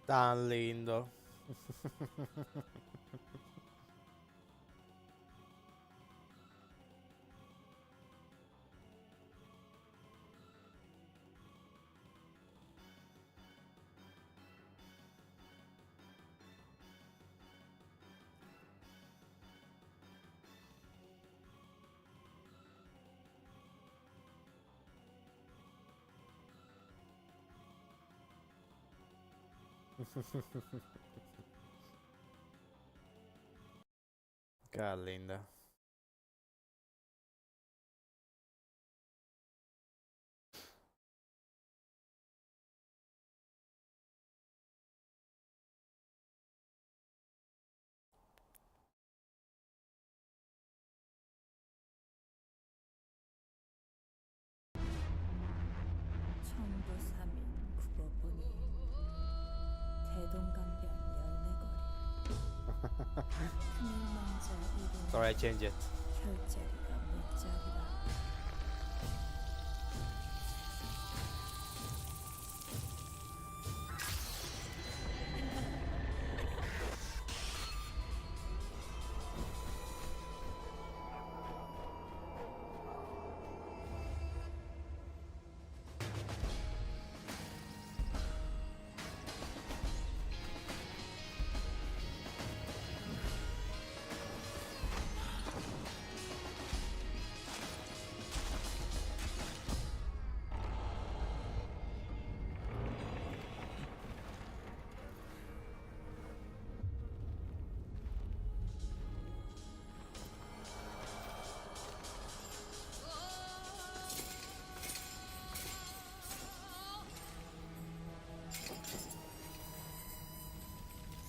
Tan lindo. Qué linda. 천부삼인 국어보니 대동강변 열매거리 큰일망자 Sorry, I 이름 changed it. 혈자리가 못자리라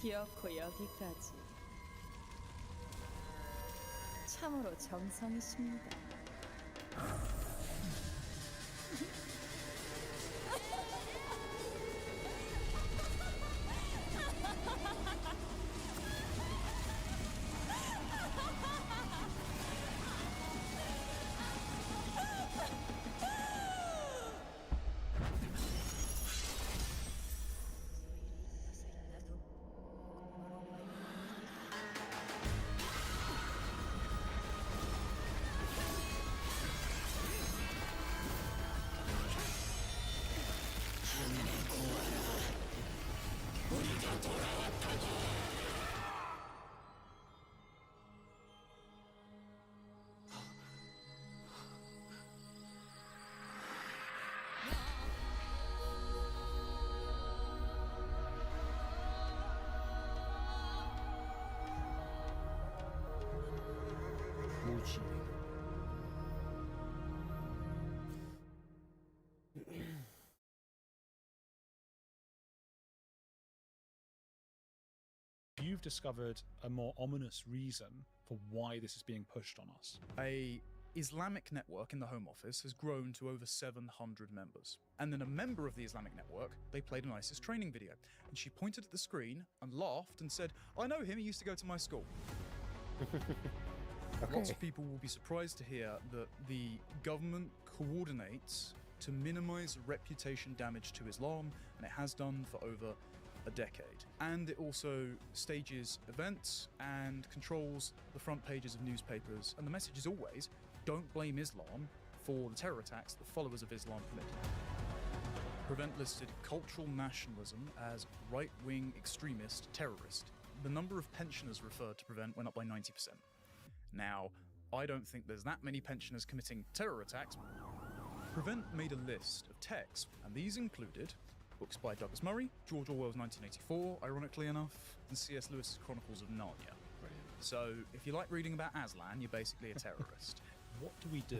기어코 여기까지 참으로 정성이십니다. You've discovered a more ominous reason for why this is being pushed on us. A Islamic network in the Home Office has grown to over 700 members. And then a member of the Islamic network, they played an ISIS training video. And she pointed at the screen and laughed and said, "I know him, he used to go to my school." Okay. Lots of people will be surprised to hear that the government coordinates to minimize reputation damage to Islam, and it has done for over a decade. And it also stages events and controls the front pages of newspapers. And the message is always, don't blame Islam for the terror attacks that followers of Islam committed. Prevent listed cultural nationalism as right-wing extremist terrorist. The number of pensioners referred to Prevent went up by 90%. Now, I don't think there's that many pensioners committing terror attacks. Prevent made a list of texts, and these included books by Douglas Murray, George Orwell's 1984, ironically enough, and C.S. Lewis's Chronicles of Narnia. Brilliant. So, if you like reading about Aslan, you're basically a terrorist. What do we do?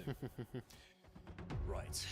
Right.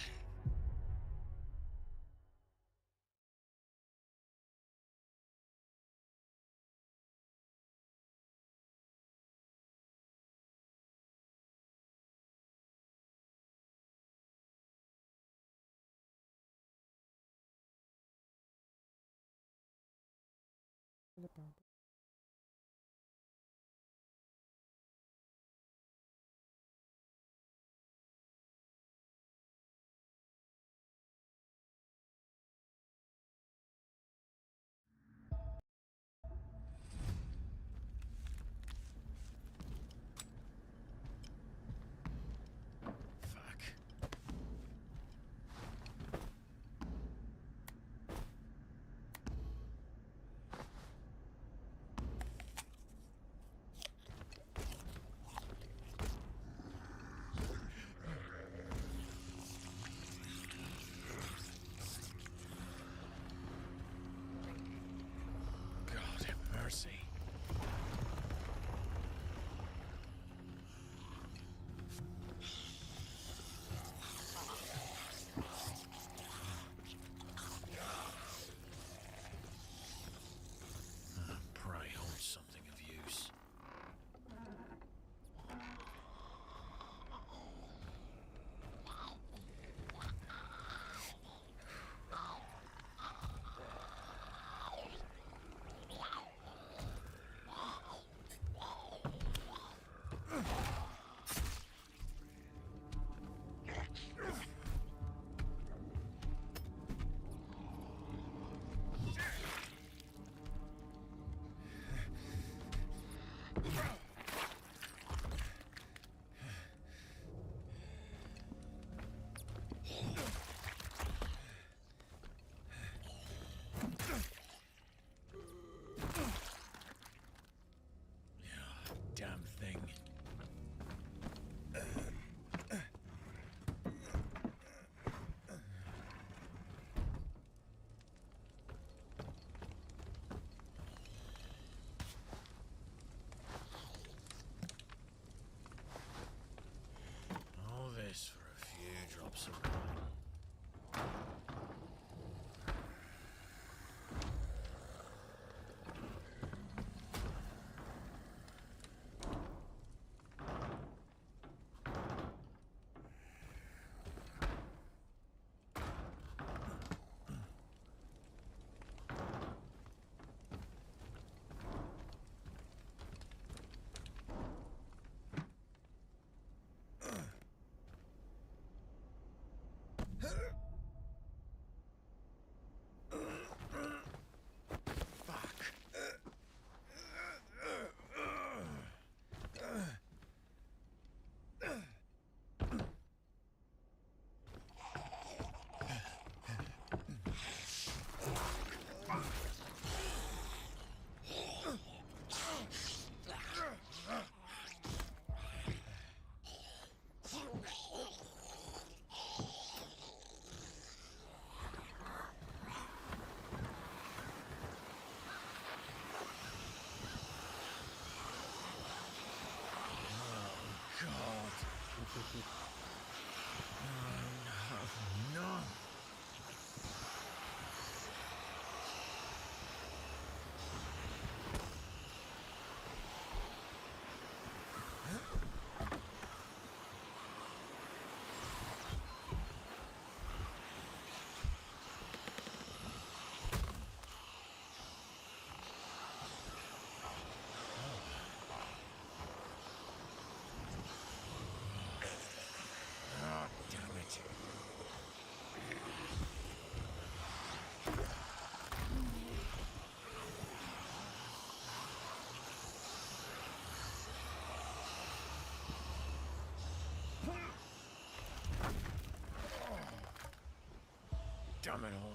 criminal.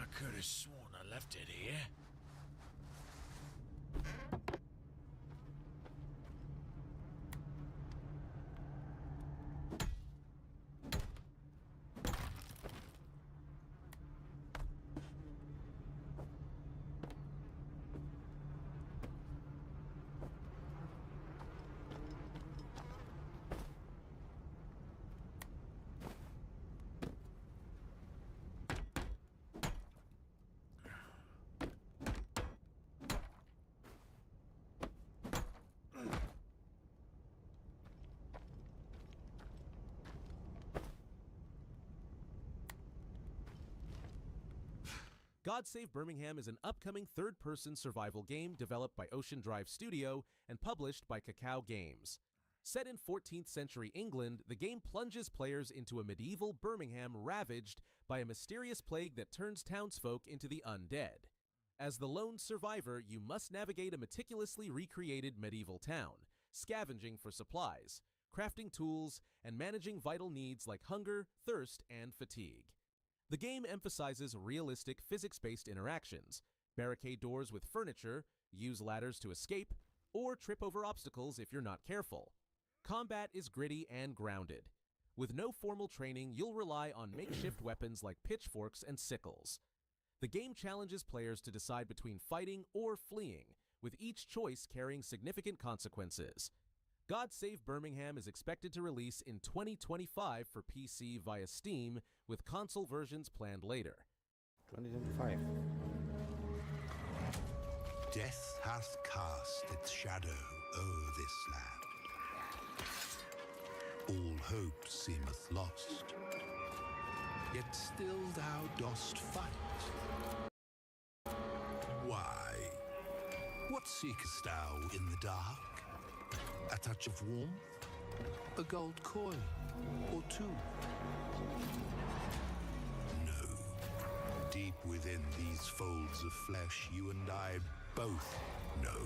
I could have sworn I left it here. God Save Birmingham is an upcoming third-person survival game developed by Ocean Drive Studio and published by Cacao Games. Set in 14th century England, the game plunges players into a medieval Birmingham ravaged by a mysterious plague that turns townsfolk into the undead. As the lone survivor, you must navigate a meticulously recreated medieval town, scavenging for supplies, crafting tools, and managing vital needs like hunger, thirst, and fatigue. The game emphasizes realistic physics-based interactions, barricade doors with furniture, use ladders to escape, or trip over obstacles if you're not careful. Combat is gritty and grounded. With no formal training, you'll rely on makeshift weapons like pitchforks and sickles. The game challenges players to decide between fighting or fleeing, with each choice carrying significant consequences. God Save Birmingham is expected to release in 2025 for PC via Steam, with console versions planned later. 2025. Death hath cast its shadow o'er this land. All hope seemeth lost, yet still thou dost fight. Why? What seekest thou in the dark? A touch of warmth? A gold coin or two? No. Deep within these folds of flesh, you and I both know.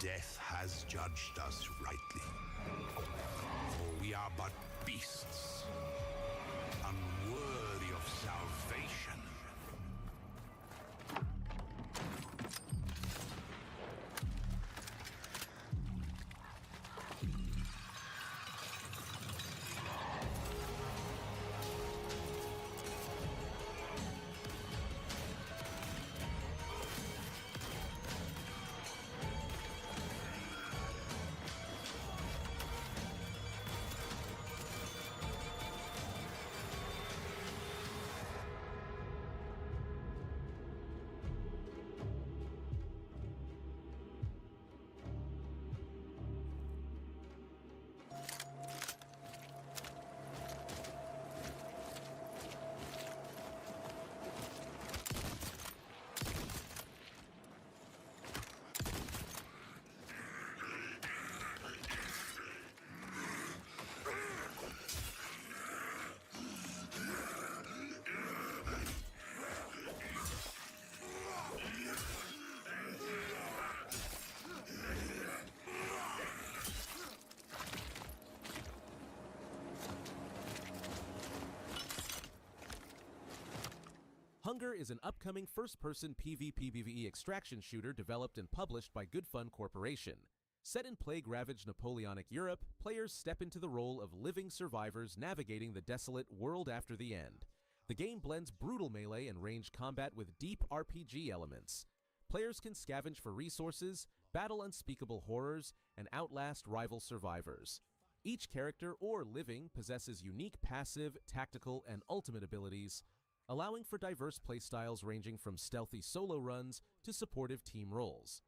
Death has judged us rightly. For we are but beasts, unworthy of salvation. Hunger is an upcoming first-person PvP/PvE extraction shooter developed and published by Good Fun Corporation. Set in plague-ravaged Napoleonic Europe, players step into the role of living survivors navigating the desolate world after the end. The game blends brutal melee and ranged combat with deep RPG elements. Players can scavenge for resources, battle unspeakable horrors, and outlast rival survivors. Each character or living possesses unique passive, tactical, and ultimate abilities, allowing for diverse playstyles ranging from stealthy solo runs to supportive team roles.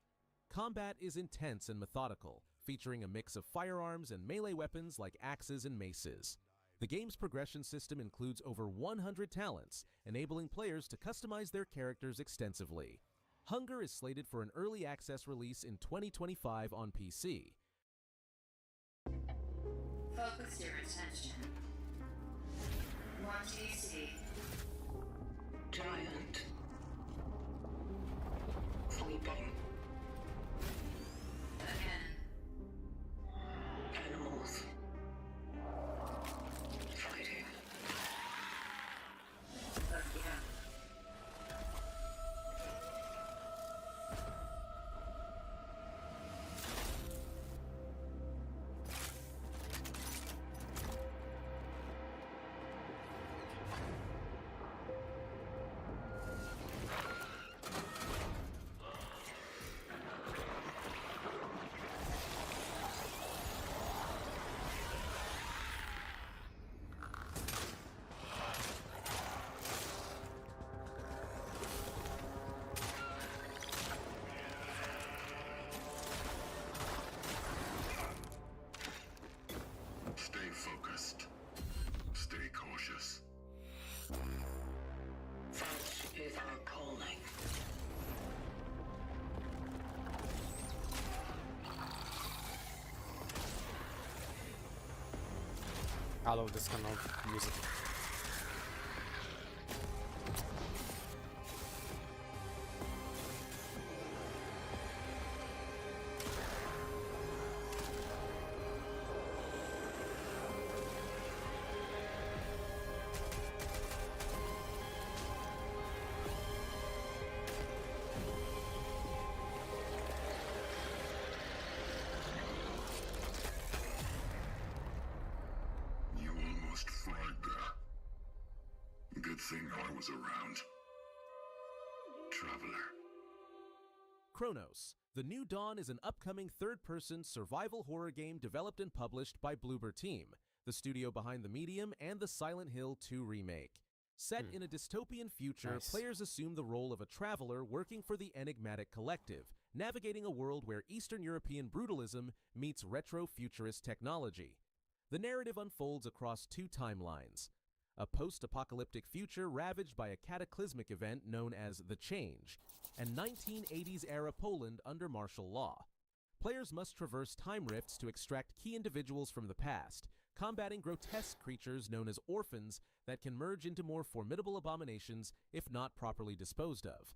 Combat is intense and methodical, featuring a mix of firearms and melee weapons like axes and maces. The game's progression system includes over 100 talents, enabling players to customize their characters extensively. Hunger is slated for an early access release in 2025 on PC. Focus your attention. What do you see? Giant. Sleeping. Again. Animals. Fighting. Again. Stay focused. Stay cautious. That is our calling. I love this kind of music. You almost fried there. Good thing I was around. Traveler. Chronos: The New Dawn is an upcoming third-person survival horror game developed and published by Bloober Team, the studio behind the Medium and the Silent Hill 2 remake. Set in a dystopian future, Nice. players assume the role of a traveler working for the Enigmatic Collective, navigating a world where Eastern European brutalism meets retro-futurist technology. The narrative unfolds across two timelines: a post-apocalyptic future ravaged by a cataclysmic event known as the Change, and 1980s-era Poland under martial law. Players must traverse time rifts to extract key individuals from the past, combating grotesque creatures known as orphans that can merge into more formidable abominations if not properly disposed of.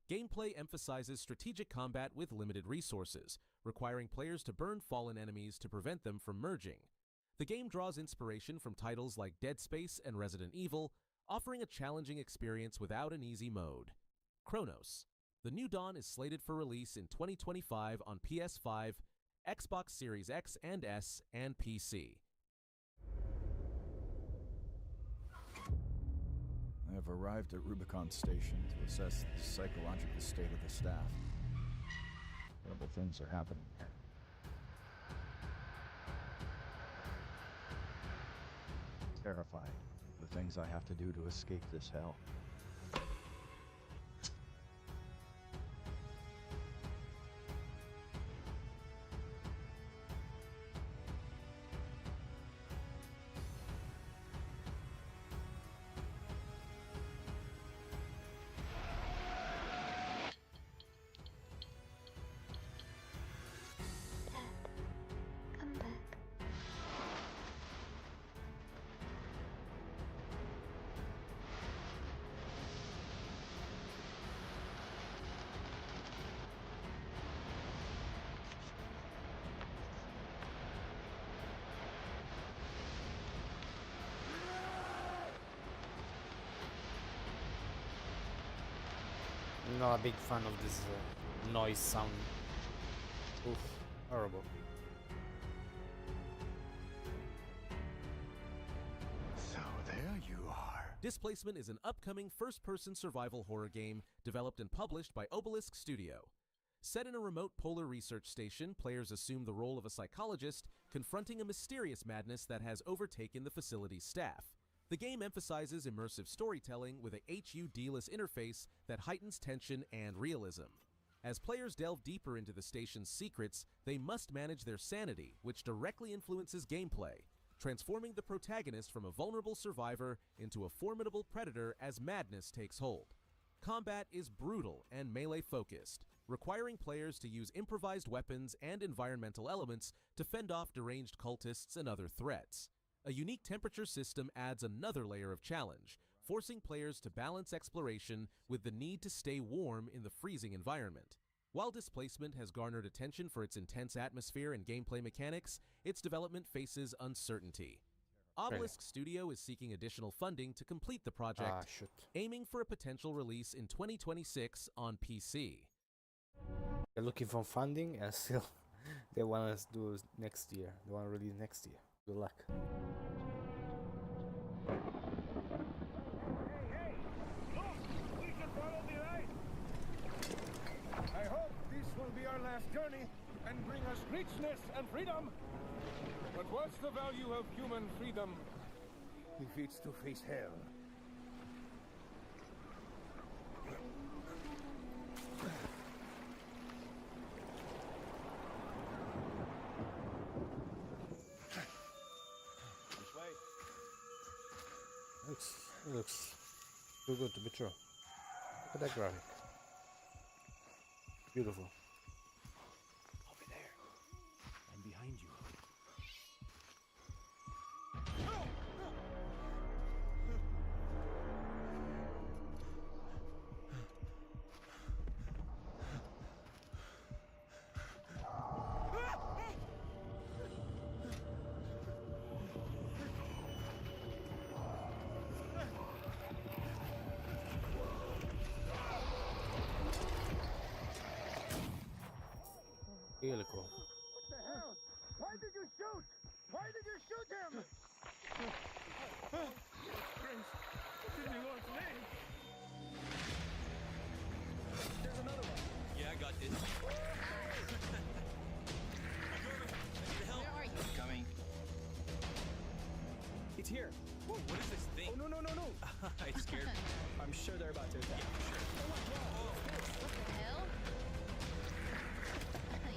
Gameplay emphasizes strategic combat with limited resources, requiring players to burn fallen enemies to prevent them from merging. The game draws inspiration from titles like Dead Space and Resident Evil, offering a challenging experience without an easy mode. Chronos: The New Dawn is slated for release in 2025 on PS5, Xbox Series X and S, and PC. I have arrived at Rubicon Station to assess the psychological state of the staff. Terrible things are happening here. Terrified of the things I have to do to escape this hell. Come back. Not a big fan of this noise sound. Oof, horrible. So there you are. Displacement is an upcoming first-person survival horror game developed and published by Obelisk Studio. Set in a remote polar research station, players assume the role of a psychologist confronting a mysterious madness that has overtaken the facility's staff. The game emphasizes immersive storytelling with a HUD-less interface that heightens tension and realism. As players delve deeper into the station's secrets, they must manage their sanity, which directly influences gameplay, transforming the protagonist from a vulnerable survivor into a formidable predator as madness takes hold. Combat is brutal and melee-focused, requiring players to use improvised weapons and environmental elements to fend off deranged cultists and other threats. A unique temperature system adds another layer of challenge, forcing players to balance exploration with the need to stay warm in the freezing environment. While Displacement has garnered attention for its intense atmosphere and gameplay mechanics, its development faces uncertainty. Obelisk Studio is seeking additional funding to complete the project, aiming for a potential release in 2026 on PC. They're looking for funding and still they want us to do next year. They want to release next year. Good luck. Hey, look! We should follow the light! I hope this will be our last journey and bring us richness and freedom. But what's the value of human freedom if it's to face hell? This way. It looks too good to be true. Look at that graphic. Beautiful. Over there. I'm behind you. Really cool. What the hell? Why did you shoot? Why did you shoot him? Prince, what's in the Lord's name? There's another one. Yeah, I got this. Where are you? Coming. It's here. Whoa, what is this thing? Oh, no. I'm scared. I'm sure they're about to attack. Yeah, sure. Oh my God. What the hell?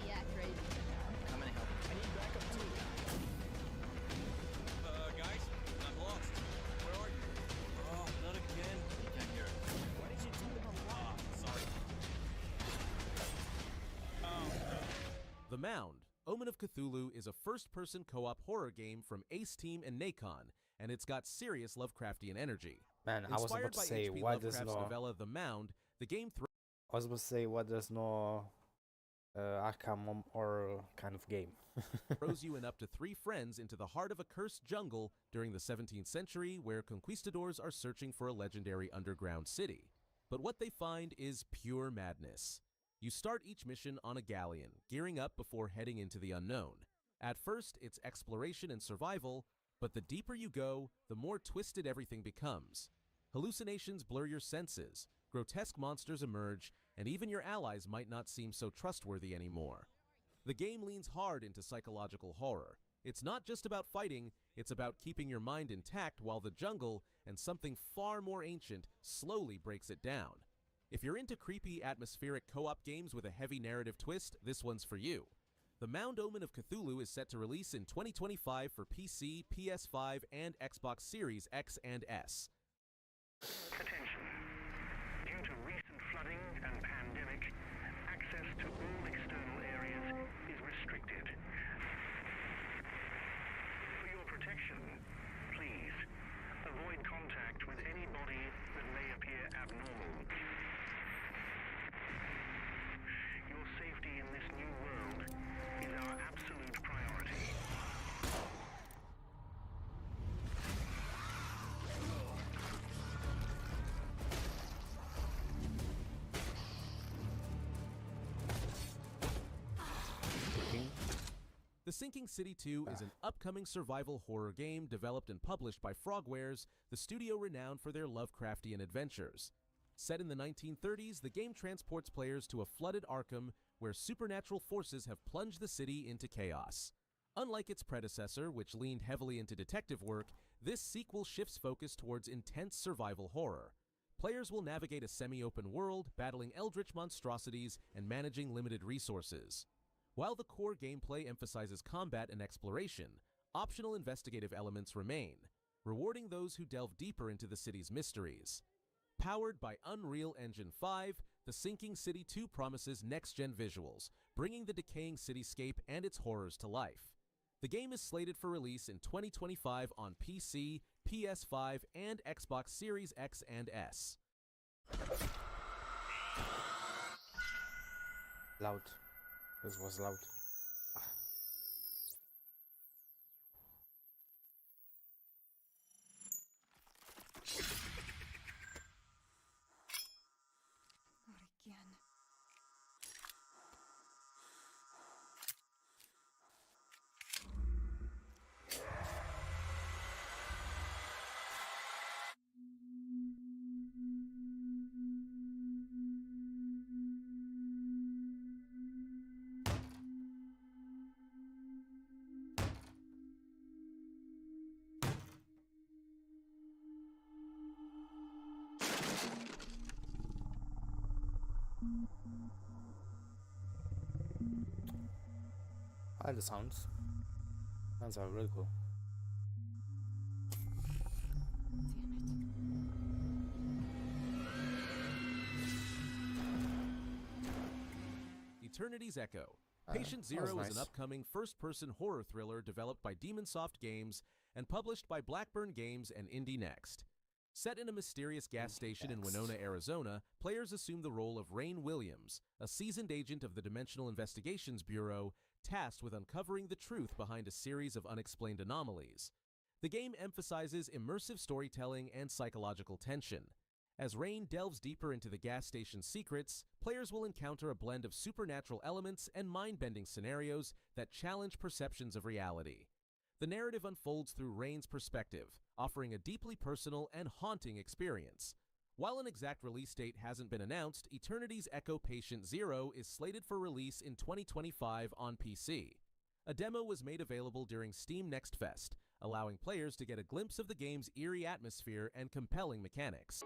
Yeah, crazy. I'm gonna help. I need backup too. Guys, I'm lost. Where are you? Oh, not again. You can't hear it. Why did you do that? Sorry. The Mound, Omen of Cthulhu, is a first-person co-op horror game from Ace Team and Nacon, and it's got serious Lovecraftian energy. Man, I was about to say, why there's no... novella The Mound, the game I was about to say, why there's no Arkham or kind of game. throws you and up to 3 friends into the heart of a cursed jungle during the 17th century where conquistadors are searching for a legendary underground city. But what they find is pure madness. You start each mission on a galleon, gearing up before heading into the unknown. At first, it's exploration and survival, but the deeper you go, the more twisted everything becomes. Hallucinations blur your senses, grotesque monsters emerge, and even your allies might not seem so trustworthy anymore. The game leans hard into psychological horror. It's not just about fighting, it's about keeping your mind intact while the jungle, and something far more ancient, slowly breaks it down. If you're into creepy, atmospheric co-op games with a heavy narrative twist, this one's for you. The Mound Omen of Cthulhu is set to release in 2025 for PC, PS5, and Xbox Series X and S. Attention. Due to recent flooding and pandemic, access to all external areas is restricted. For your protection, please avoid contact with anybody that may appear abnormal. Your safety in this new world is our absolute priority. Sinking City 2 is an upcoming survival horror game developed and published by Frogwares, the studio renowned for their Lovecraftian adventures. Set in the 1930s, the game transports players to a flooded Arkham where supernatural forces have plunged the city into chaos. Unlike its predecessor, which leaned heavily into detective work, this sequel shifts focus towards intense survival horror. Players will navigate a semi-open world, battling eldritch monstrosities and managing limited resources. While the core gameplay emphasizes combat and exploration, optional investigative elements remain, rewarding those who delve deeper into the city's mysteries. Powered by Unreal Engine 5, The Sinking City 2 promises next-gen visuals, bringing the decaying cityscape and its horrors to life. The game is slated for release in 2025 on PC, PS5, and Xbox Series X and S. Loud. This was loud. Not again. I like the sounds. Sounds are really cool. Eternity's Echo. Ah, Patient that was Zero is nice. an upcoming first-person horror thriller developed by Demonsoft Games and published by Blackburn Games and Indie Next. Set in a mysterious gas station in Winona, Arizona, players assume the role of Rain Williams, a seasoned agent of the Dimensional Investigations Bureau, tasked with uncovering the truth behind a series of unexplained anomalies. The game emphasizes immersive storytelling and psychological tension. As Rain delves deeper into the gas station's secrets, players will encounter a blend of supernatural elements and mind-bending scenarios that challenge perceptions of reality. The narrative unfolds through Rain's perspective, offering a deeply personal and haunting experience. While an exact release date hasn't been announced, Eternity's Echo Patient Zero is slated for release in 2025 on PC. A demo was made available during Steam Next Fest, allowing players to get a glimpse of the game's eerie atmosphere and compelling mechanics.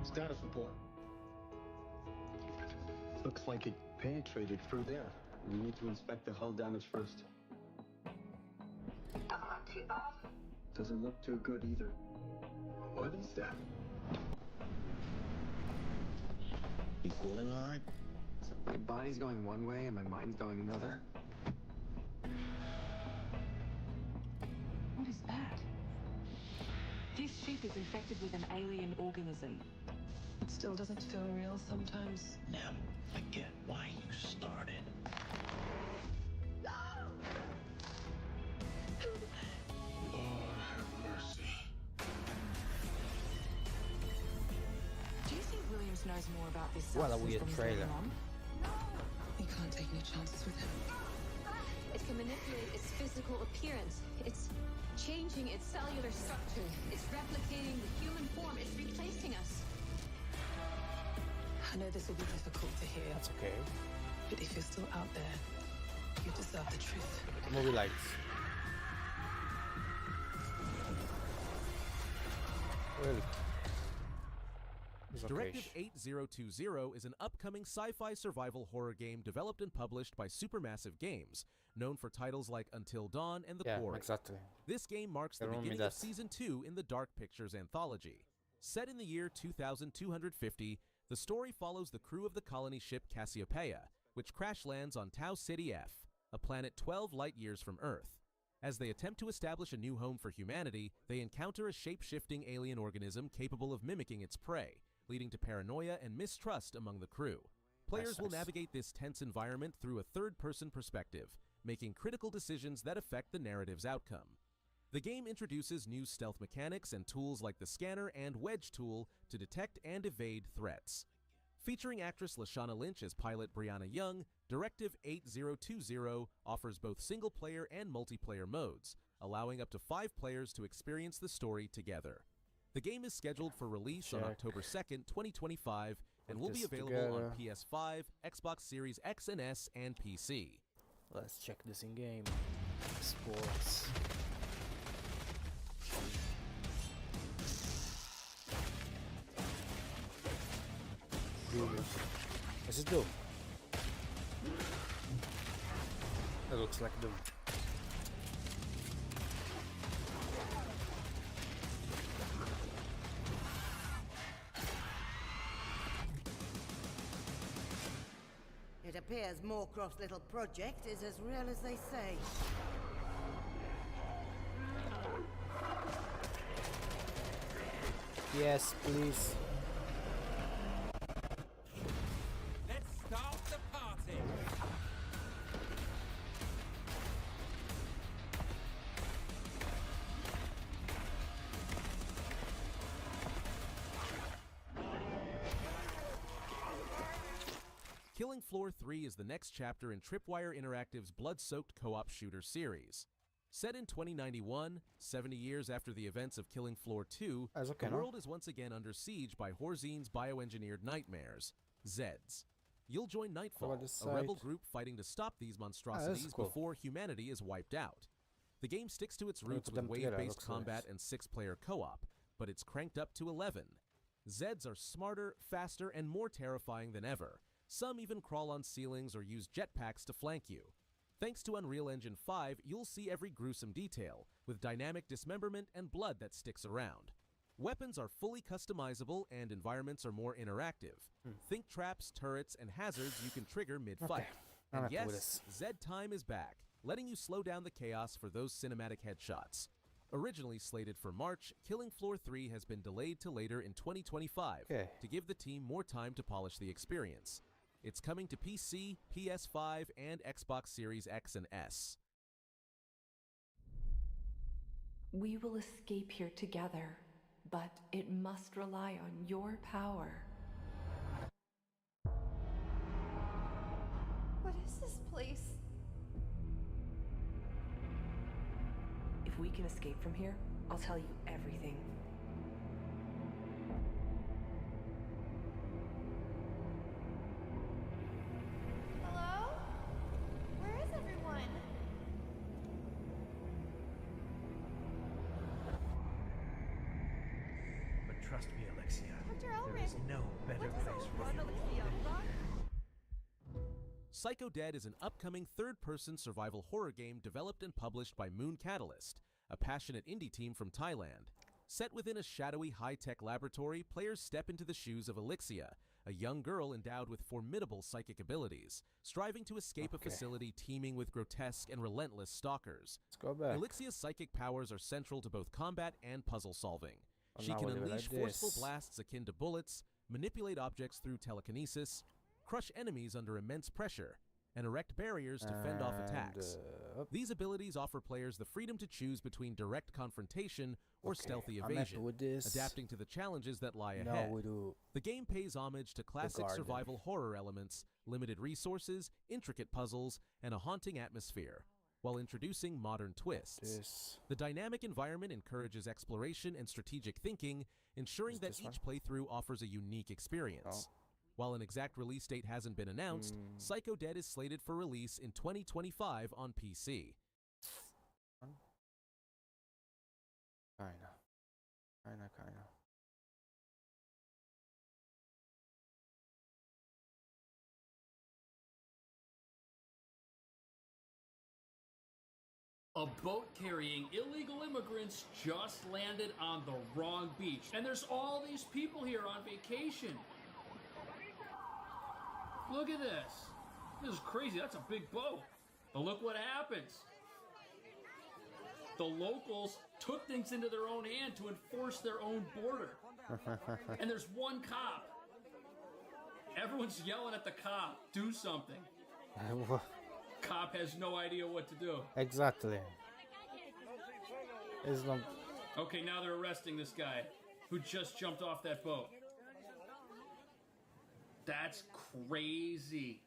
Status report. Looks like it penetrated through there. We need to inspect the hull damage first. Not too bad. Doesn't look too good either. What is that? You cooling all right? So my body's going one way and my mind's going another. What is that? This ship is infected with an alien organism. It still doesn't feel real sometimes. Now, I get why you started. Lord have mercy. Do you think Williams knows more about this What a substance weird than he's trailer. letting on? You can't take any chances with him. It can manipulate its physical appearance. It's changing its cellular structure. It's replicating the human form. It's replacing us. I know this will be difficult to hear. That's okay. But if you're still out there, you deserve the truth. Movie lights. Really? It's okay. Directive 8020 is an upcoming sci-fi survival horror game developed and published by Supermassive Games, known for titles like Until Dawn and The Yeah, Quarry. exactly. This game marks the They remind me beginning of that. Season 2 in the Dark Pictures anthology. Set in the year 2250, the story follows the crew of the colony ship Cassiopeia, which crash lands on Tau City F, a planet 12 light-years from Earth. As they attempt to establish a new home for humanity, they encounter a shape-shifting alien organism capable of mimicking its prey, leading to paranoia and mistrust among the crew. Players will nice. navigate this tense environment through a third-person perspective, making critical decisions that affect the narrative's outcome. The game introduces new stealth mechanics and tools like the scanner and wedge tool to detect and evade threats. Featuring actress Lashana Lynch as pilot Brianna Young, Directive 8020 offers both single-player and multiplayer modes, allowing up to 5 players to experience the story together. The game is scheduled for release on October 2nd, 2025, and will be available on PS5, Xbox Series X and S, and PC. Let's check this in-game. Sports. This is Doom. That looks like Doom. It appears Moorcroft's little project is as real as they say. Yes, please. Let's start the party. Killing Floor 3 is the next chapter in Tripwire Interactive's blood-soaked co-op shooter series. Set in 2091, 70 years after the events of Killing Floor 2, the world is once again under siege by Horzine's bioengineered nightmares, Zeds. You'll join Nightfall, a rebel group fighting to stop these monstrosities before humanity is wiped out. The game sticks to its roots with wave-based combat and 6-player co-op, but it's cranked up to 11. Zeds are smarter, faster, and more terrifying than ever. Some even crawl on ceilings or use jetpacks to flank you. Thanks to Unreal Engine 5, you'll see every gruesome detail, with dynamic dismemberment and blood that sticks around. Weapons are fully customizable and environments are more interactive. Think traps, turrets, and hazards you can trigger mid-fight. And yes, Zed Time is back, letting you slow down the chaos for those cinematic headshots. Originally slated for March, Killing Floor 3 has been delayed to later in 2025 to give the team more time to polish the experience. It's coming to PC, PS5, and Xbox Series X and S. We will escape here together, but it must rely on your power. What is this place? If we can escape from here, I'll tell you everything. Hello? Where is everyone? But trust me, Alexia, there is no better place for you. Psycho Dead is an upcoming third-person survival horror game developed and published by Moon Catalyst, a passionate indie team from Thailand. Set within a shadowy high-tech laboratory, players step into the shoes of Alexia, a young girl endowed with formidable psychic abilities, striving to escape a facility teeming with grotesque and relentless stalkers. Let's go back. Alexia's psychic powers are central to both combat and puzzle solving. She can unleash forceful blasts akin to bullets, manipulate objects through telekinesis, crush enemies under immense pressure, and erect barriers to fend off attacks. These abilities offer players the freedom to choose between direct confrontation or stealthy evasion, adapting to the challenges that lie ahead. The game pays homage to classic survival horror elements, limited resources, intricate puzzles, and a haunting atmosphere, while introducing modern twists. The dynamic environment encourages exploration and strategic thinking, ensuring that each playthrough offers a unique experience. While an exact release date hasn't been announced, Psycho Dead is slated for release in 2025 on PC. Kinda. A boat carrying illegal immigrants just landed on the wrong beach. And there's all these people here on vacation. Look at this. This is crazy. That's a big boat. But look what happens. The locals took things into their own hand to enforce their own border. And there's one cop. Everyone's yelling at the cop, do something. Cop has no idea what to do. Exactly. It's not. Okay, now they're arresting this guy who just jumped off that boat. That's crazy.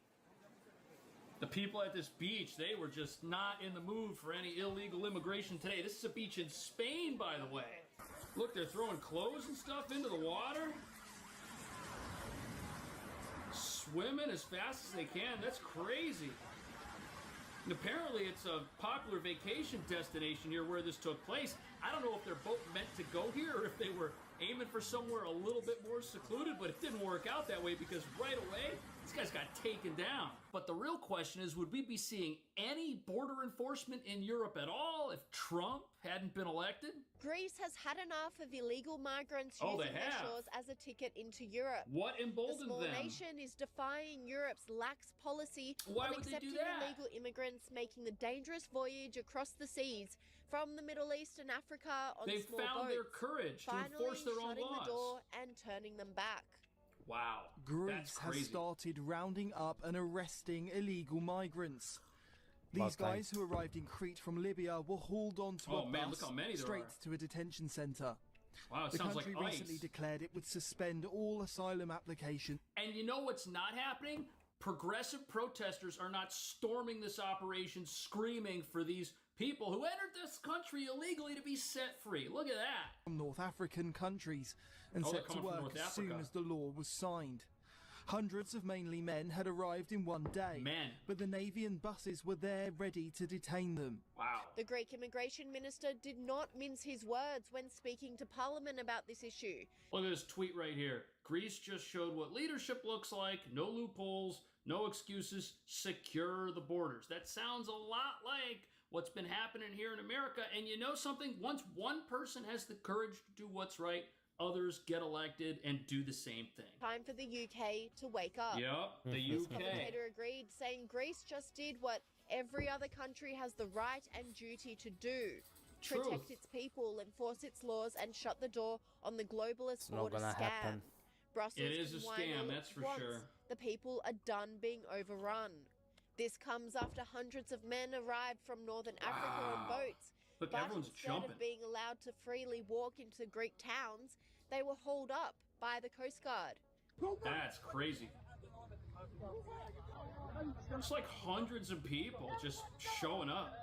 The people at this beach, they were just not in the mood for any illegal immigration today. This is a beach in Spain, by the way. Look, they're throwing clothes and stuff into the water. Swimming as fast as they can. That's crazy. And apparently it's a popular vacation destination here where this took place. I don't know if their boat meant to go here or if they were aiming for somewhere a little bit more secluded, but it didn't work out that way because right away, these guys got taken down. But the real question is, would we be seeing any border enforcement in Europe at all if Trump hadn't been elected? Greece has had enough of illegal migrants Oh, using they their have. shores as a ticket into Europe. What The emboldened small them? nation is defying Europe's lax policy Why on would they do accepting that? illegal immigrants making the dangerous voyage across the seas from the Middle East and Africa on They've small found boats, their courage to finally enforce their own shutting laws. the door and turning them back. Wow, that's Greece has crazy. started rounding up and arresting illegal migrants. About These time. guys who arrived in Crete from Libya were hauled onto Oh, a man, bus look how many there straight are. to a detention centre. Wow, it The sounds like country recently ICE. declared it would suspend all asylum applications. And you know what's not happening? Progressive protesters are not storming this operation screaming for these people who entered this country illegally to be set free. Look at that. From North African countries and Oh, they're set to coming from work North as soon Africa. as the law was signed. Hundreds of mainly men had arrived in one day, Men. but the Navy and buses were there ready to detain them. Wow. The Greek immigration minister did not mince his words when speaking to Parliament about this issue. Look at this tweet right here. Greece just showed what leadership looks like. No loopholes, no excuses, secure the borders. That sounds a lot like what's been happening here in America. And you know something? Once one person has the courage to do what's right, others get elected and do the same thing. Time for the UK to wake up. Yep, the This UK. commentator agreed, saying Greece just did what every other country has the right and duty to do. Truth. Protect its people, enforce its laws, and shut the door on the globalist not border gonna scam. happen. Brussels It is can a whine scam, all that's it for wants. sure. The people are done being overrun. This comes after hundreds of men arrived from northern Africa on Wow. boats. Look, But everyone's instead jumping. of being allowed to freely walk into Greek towns, they were hauled up by the Coast Guard. That's crazy. There's like hundreds of people just showing up.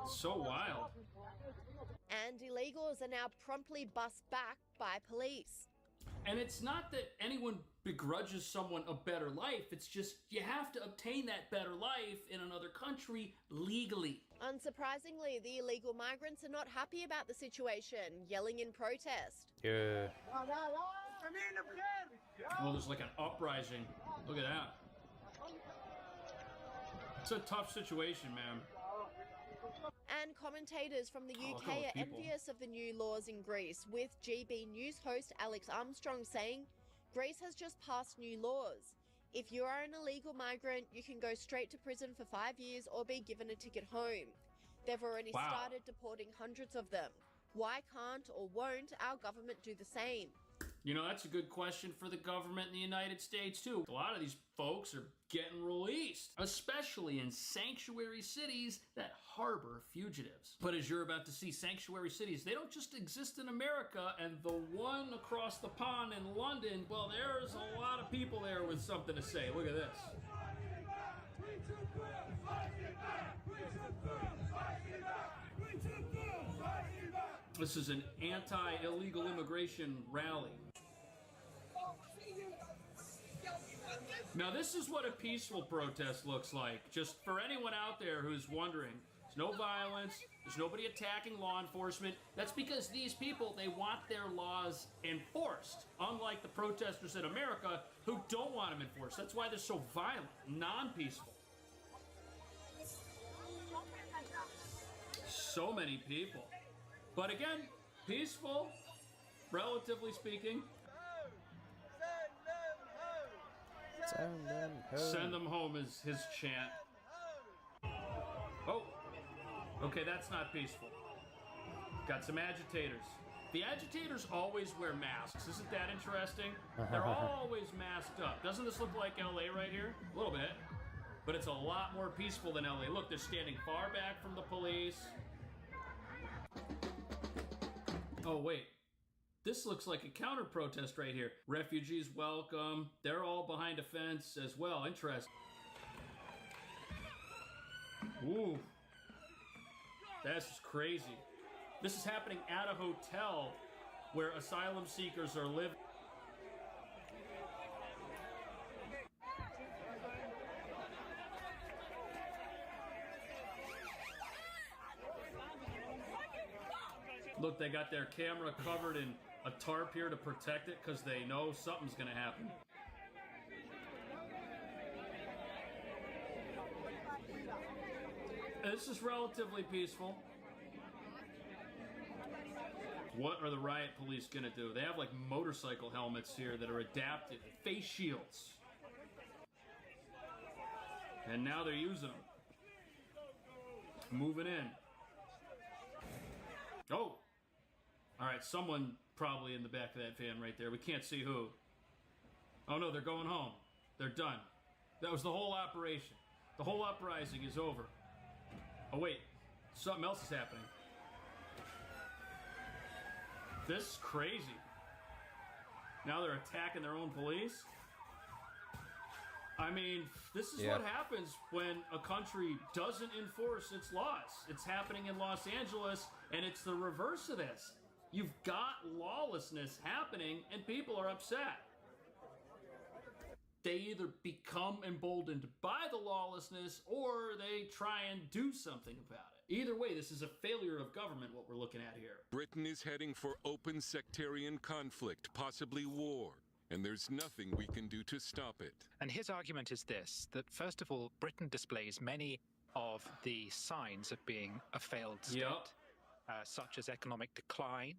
It's so wild. And illegals are now promptly bussed back by police. And it's not that anyone begrudges someone a better life. It's just you have to obtain that better life in another country legally. Unsurprisingly, the illegal migrants are not happy about the situation, yelling in protest. Yeah. Well, there's like an uprising. Look at that. It's a tough situation, man. And commentators from the Oh, look at UK all are the people. envious of the new laws in Greece, with GB News host Alex Armstrong saying, Greece has just passed new laws. If you are an illegal migrant, you can go straight to prison for 5 years or be given a ticket home. They've already Wow. started deporting hundreds of them. Why can't or won't our government do the same? You know, that's a good question for the government in the United States, too. A lot of these folks are getting released, especially in sanctuary cities that harbor fugitives. But as you're about to see, sanctuary cities, they don't just exist in America, and the one across the pond in London, well, there's a lot of people there with something to say. Look at this. This is an anti-illegal immigration rally. Now, this is what a peaceful protest looks like. Just for anyone out there who's wondering, there's no violence, there's nobody attacking law enforcement. That's because these people, they want their laws enforced, unlike the protesters in America who don't want them enforced. That's why they're so violent, non-peaceful. So many people. But again, peaceful, relatively speaking. Send them home. Send them home is his chant. Oh, okay, that's not peaceful. Got some agitators. The agitators always wear masks. Isn't that interesting? They're always masked up. Doesn't this look like LA right here? A little bit. But it's a lot more peaceful than LA. Look, they're standing far back from the police. Oh, wait. This looks like a counter-protest right here. Refugees welcome. They're all behind a fence as well. Interesting. Ooh. That's crazy. This is happening at a hotel where asylum seekers are living. Look, they got their camera covered in a tarp here to protect it because they know something's going to happen. This is relatively peaceful. What are the riot police going to do? They have like motorcycle helmets here that are adapted, face shields. And now they're using them. Moving in. Oh! Alright, someone probably in the back of that van right there. We can't see who. Oh no, they're going home. They're done. That was the whole operation. The whole uprising is over. Oh wait, something else is happening. This is crazy. Now they're attacking their own police? I mean, this is what happens when a country doesn't enforce its laws. It's happening in Los Angeles, and it's the reverse of this. You've got lawlessness happening, and people are upset. They either become emboldened by the lawlessness, or they try and do something about it. Either way, this is a failure of government, what we're looking at here. Britain is heading for open sectarian conflict, possibly war. And there's nothing we can do to stop it. And his argument is this, that first of all, Britain displays many of the signs of being a failed state, such as economic decline,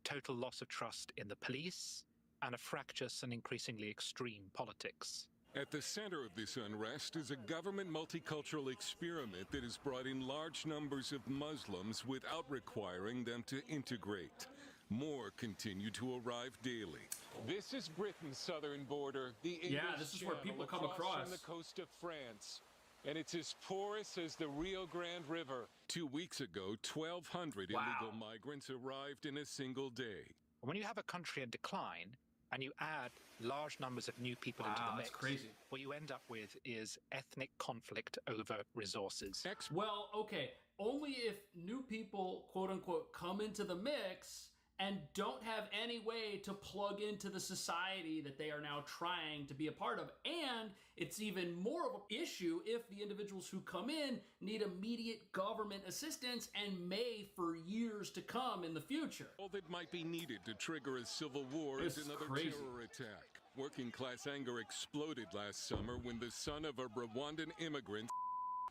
total loss of trust in the police, and a fractious and increasingly extreme politics. At the center of this unrest is a government multicultural experiment that has brought in large numbers of Muslims without requiring them to integrate. More continue to arrive daily. This is Britain's southern border, the English this is where people come from across. the coast of France. And it's as porous as the Rio Grande River. 2 weeks ago, 1,200 illegal migrants arrived in a single day. When you have a country in decline, and you add large numbers of new people into the mix, that's crazy. What you end up with is ethnic conflict over resources. Well, okay, only if new people, quote unquote, come into the mix and don't have any way to plug into the society that they are now trying to be a part of. And it's even more of an issue if the individuals who come in need immediate government assistance and may for years to come in the future. All that might be needed to trigger a civil war is another terror attack. Working class anger exploded last summer when the son of a Rwandan immigrant.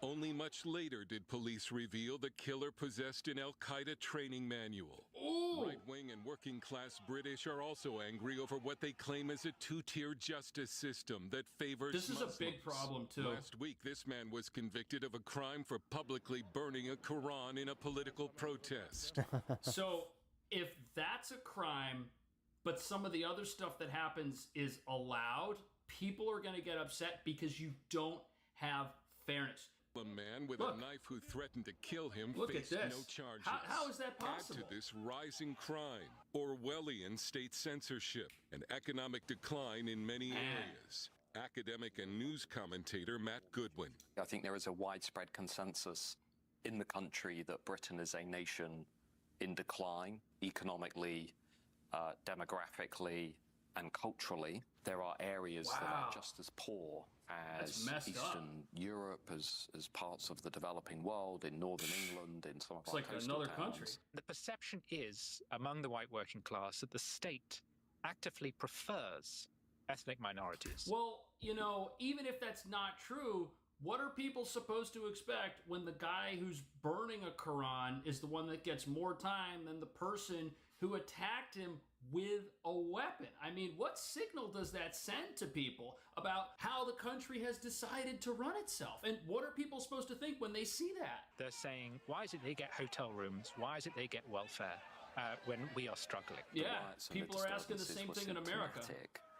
Only much later did police reveal the killer possessed an Al-Qaeda training manual. Right-wing and working-class British are also angry over what they claim is a two-tier justice system that favors This is Muslims. a big problem, too. Last week, this man was convicted of a crime for publicly burning a Quran in a political protest. So, if that's a crime, but some of the other stuff that happens is allowed, people are going to get upset because you don't have fairness. A man with a knife who threatened to kill him faced no charges. How is that possible? Add to this rising crime, Orwellian state censorship, and economic decline in many areas. Academic and news commentator Matt Goodwin. I think there is a widespread consensus in the country that Britain is a nation in decline, economically, demographically, and culturally. There are areas that are just as poor as Eastern Europe, as parts of the developing world, in Northern England, in some of our coastal towns. The perception is, among the white working class, that the state actively prefers ethnic minorities. Well, you know, even if that's not true, what are people supposed to expect when the guy who's burning a Quran is the one that gets more time than the person who attacked him with a weapon? I mean, what signal does that send to people about how the country has decided to run itself? And what are people supposed to think when they see that? They're saying, why is it they get hotel rooms? Why is it they get welfare when we are struggling? Yeah, people are asking the same thing in America.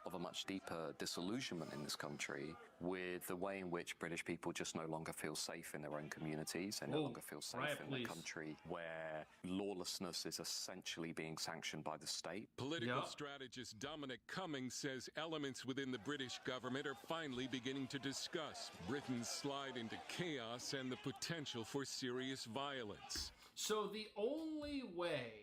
of a much deeper disillusionment in this country with the way in which British people just no longer feel safe in their own communities. They no longer feel safe in a country where lawlessness is essentially being sanctioned by the state. Political strategist Dominic Cummings says elements within the British government are finally beginning to discuss Britain's slide into chaos and the potential for serious violence. So the only way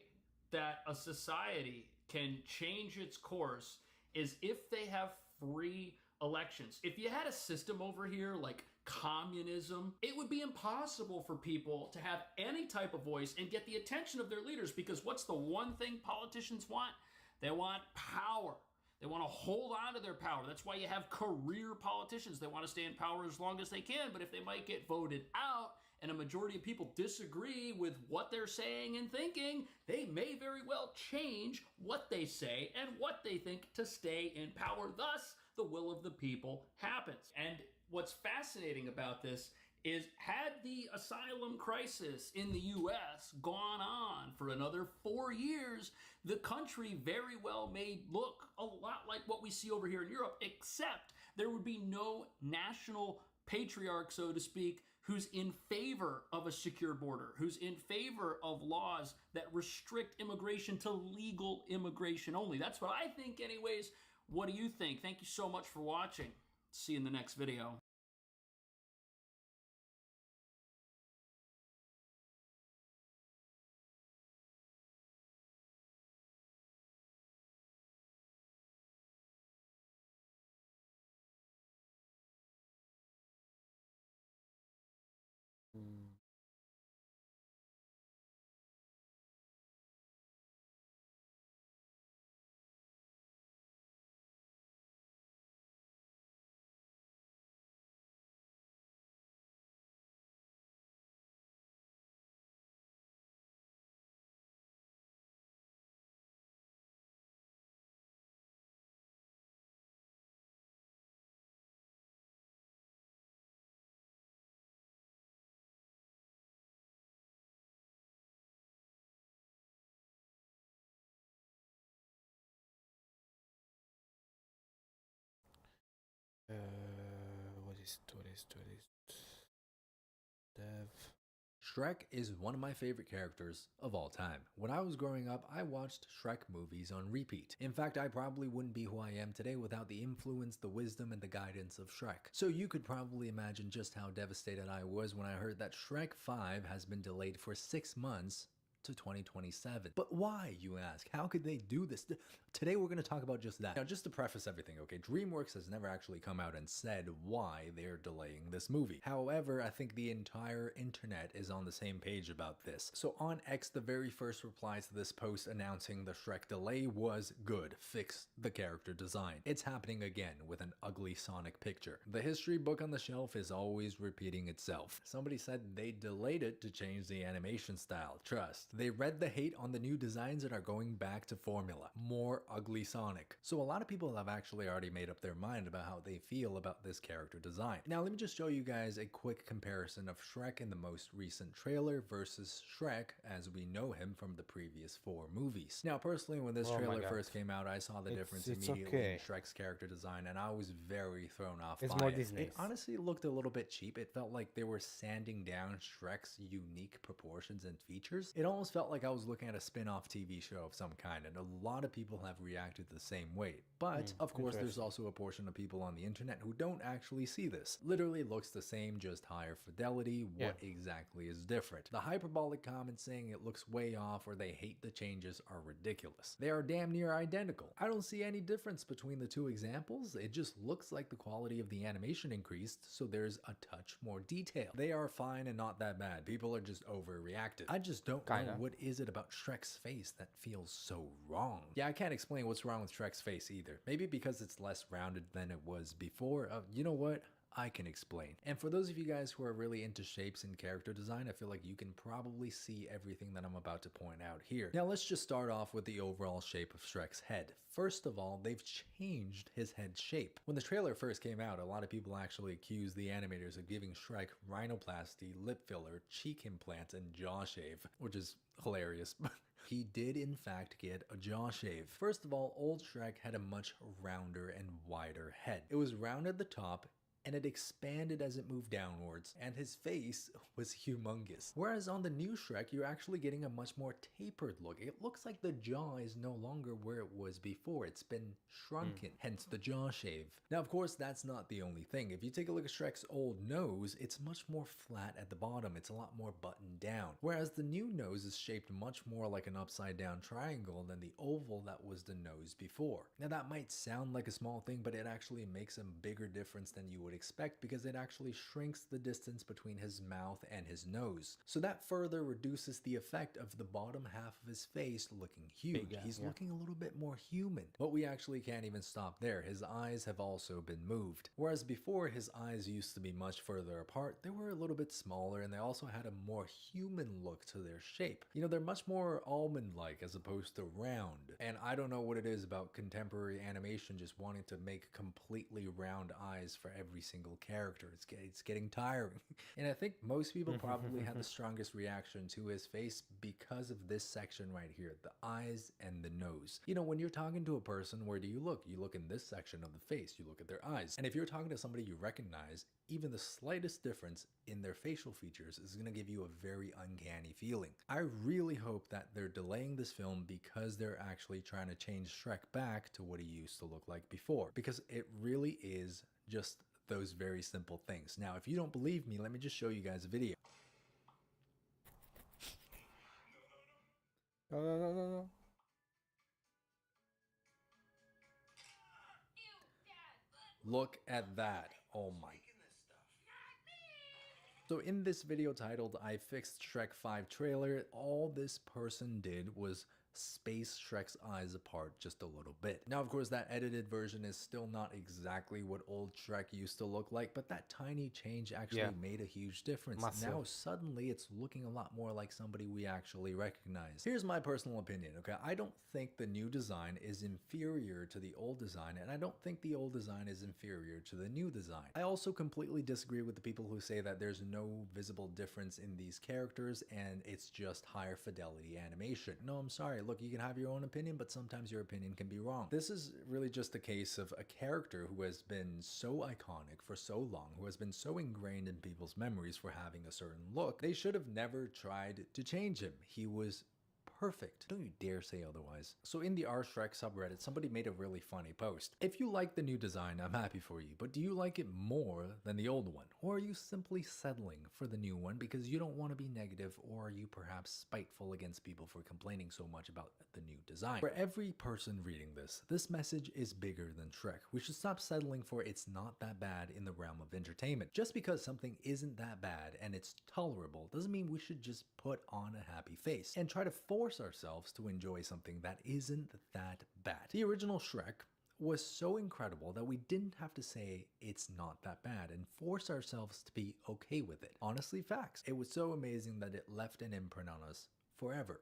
that a society can change its course is if they have free elections. If you had a system over here like communism, it would be impossible for people to have any type of voice and get the attention of their leaders, because what's the one thing politicians want? They want power. They want to hold on to their power. That's why you have career politicians. They want to stay in power as long as they can, but if they might get voted out and a majority of people disagree with what they're saying and thinking, they may very well change what they say and what they think to stay in power. Thus, the will of the people happens. And what's fascinating about this is, had the asylum crisis in the US gone on for another 4 years, the country very well may look a lot like what we see over here in Europe, except there would be no national patriarch, so to speak, who's in favor of a secure border, who's in favor of laws that restrict immigration to legal immigration only. That's what I think anyways. What do you think? Thank you so much for watching. See you in the next video. What is Dev. Shrek is one of my favorite characters of all time. When I was growing up, I watched Shrek movies on repeat. In fact, I probably wouldn't be who I am today without the influence, the wisdom, and the guidance of Shrek. So you could probably imagine just how devastated I was when I heard that Shrek 5 has been delayed for 6 months to 2027. But why, you ask? How could they do this? Today we're going to talk about just that. Now, just to preface everything, okay, DreamWorks has never actually come out and said why they're delaying this movie. However, I think the entire internet is on the same page about this. So on X, the very first reply to this post announcing the Shrek delay was, good, fix the character design. It's happening again with an ugly Sonic picture. The history book on the shelf is always repeating itself. Somebody said they delayed it to change the animation style. Trust. They read the hate on the new designs and are going back to formula. More ugly Sonic. So a lot of people have actually already made up their mind about how they feel about this character design. Now let me just show you guys a quick comparison of Shrek in the most recent trailer versus Shrek as we know him from the previous 4 movies. Now personally, when this trailer first came out, I saw the difference immediately in Shrek's character design and I was very thrown off by it. It honestly looked a little bit cheap. It felt like they were sanding down Shrek's unique proportions and features. It almost felt like I was looking at a spin-off TV show of some kind, and a lot of people have reacted the same way. But of course there's also a portion of people on the internet who don't actually see this. Literally looks the same, just higher fidelity. What exactly is different? The hyperbolic comments saying it looks way off or they hate the changes are ridiculous. They are damn near identical. I don't see any difference between the two examples. It just looks like the quality of the animation increased, so there's a touch more detail. They are fine and not that bad. People are just overreacted. I just don't know what is it about Shrek's face that feels so wrong. Yeah, I can't explain what's wrong with Shrek's face either. Maybe because it's less rounded than it was before. You know what? I can explain. And for those of you guys who are really into shapes and character design, I feel like you can probably see everything that I'm about to point out here. Now let's just start off with the overall shape of Shrek's head. First of all, they've changed his head shape. When the trailer first came out, a lot of people actually accused the animators of giving Shrek rhinoplasty, lip filler, cheek implants, and jaw shave, which is hilarious. He did in fact get a jaw shave. First of all, old Shrek had a much rounder and wider head. It was round at the top and it expanded as it moved downwards, and his face was humongous. Whereas on the new Shrek, you're actually getting a much more tapered look. It looks like the jaw is no longer where it was before. It's been shrunken, hence the jaw shave. Now, of course, that's not the only thing. If you take a look at Shrek's old nose, it's much more flat at the bottom. It's a lot more buttoned down. Whereas the new nose is shaped much more like an upside down triangle than the oval that was the nose before. Now, that might sound like a small thing, but it actually makes a bigger difference than you would expect, because it actually shrinks the distance between his mouth and his nose. So that further reduces the effect of the bottom half of his face looking huge. Bigger, He's looking a little bit more human. But we actually can't even stop there. His eyes have also been moved. Whereas before his eyes used to be much further apart, they were a little bit smaller and they also had a more human look to their shape. You know, they're much more almond-like as opposed to round. And I don't know what it is about contemporary animation just wanting to make completely round eyes for every single character. It's getting tiring. And I think most people probably had the strongest reaction to his face because of this section right here, the eyes and the nose. You know, when you're talking to a person, where do you look? You look in this section of the face, you look at their eyes. And if you're talking to somebody you recognize, even the slightest difference in their facial features is going to give you a very uncanny feeling. I really hope that they're delaying this film because they're actually trying to change Shrek back to what he used to look like before, because it really is just those very simple things. Now, if you don't believe me, let me just show you guys a video. No. Look at that. Oh my. So in this video titled I Fixed Shrek 5 Trailer, all this person did was space Shrek's eyes apart just a little bit. Now, of course, that edited version is still not exactly what old Shrek used to look like, but that tiny change actually made a huge difference. Massive. Now, suddenly, it's looking a lot more like somebody we actually recognize. Here's my personal opinion, okay? I don't think the new design is inferior to the old design, and I don't think the old design is inferior to the new design. I also completely disagree with the people who say that there's no visible difference in these characters and it's just higher fidelity animation. No, I'm sorry. Look, you can have your own opinion, but sometimes your opinion can be wrong. This is really just a case of a character who has been so iconic for so long, who has been so ingrained in people's memories for having a certain look. They should have never tried to change him. He was perfect. Don't you dare say otherwise. So in the R Shrek subreddit, somebody made a really funny post. If you like the new design, I'm happy for you, but do you like it more than the old one? Or are you simply settling for the new one because you don't want to be negative, or are you perhaps spiteful against people for complaining so much about the new design? For every person reading this message is bigger than Shrek. We should stop settling for it's not that bad in the realm of entertainment. Just because something isn't that bad and it's tolerable doesn't mean we should just put on a happy face and try to force ourselves to enjoy something that isn't that bad. The original Shrek was so incredible that we didn't have to say it's not that bad and force ourselves to be okay with it. Honestly, facts. It was so amazing that it left an imprint on us forever.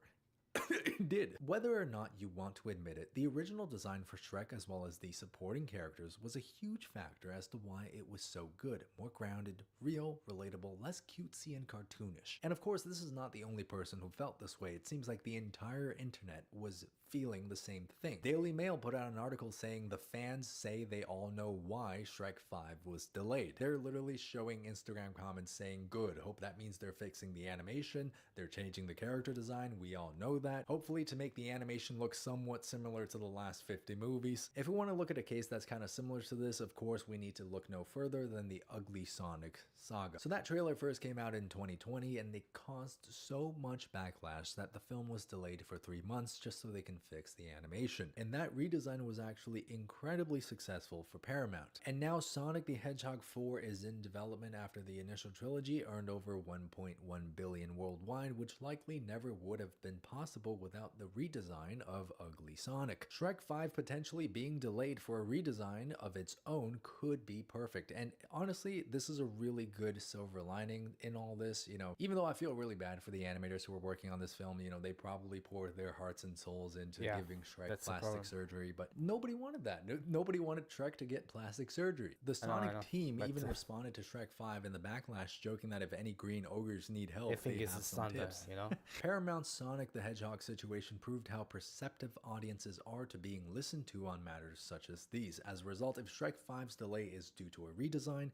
It did. Whether or not you want to admit it, the original design for Shrek as well as the supporting characters was a huge factor as to why it was so good. More grounded, real, relatable, less cutesy and cartoonish. And of course, this is not the only person who felt this way. It seems like the entire internet was feeling the same thing. Daily Mail put out an article saying the fans say they all know why Shrek 5 was delayed. They're literally showing Instagram comments saying, good, hope that means they're fixing the animation, they're changing the character design, we all know that. Hopefully to make the animation look somewhat similar to the last 50 movies. If we want to look at a case that's kind of similar to this, of course we need to look no further than the Ugly Sonic saga. So that trailer first came out in 2020 and they caused so much backlash that the film was delayed for 3 months just so they can fix the animation. And that redesign was actually incredibly successful for Paramount. And now Sonic the Hedgehog 4 is in development after the initial trilogy earned over 1.1 billion worldwide, which likely never would have been possible without the redesign of Ugly Sonic. Shrek 5 potentially being delayed for a redesign of its own could be perfect. And honestly, this is a really good silver lining in all this. You know, even though I feel really bad for the animators who were working on this film, you know, they probably poured their hearts and souls into giving Shrek plastic surgery, but nobody wanted that. Nobody wanted Shrek to get plastic surgery. The Sonic team even responded to Shrek 5 in the backlash, joking that if any green ogres need help, they have some tips. You know? Paramount's Sonic the Hedgehog Hedgehog situation proved how perceptive audiences are to being listened to on matters such as these. As a result, if Shrek 5's delay is due to a redesign,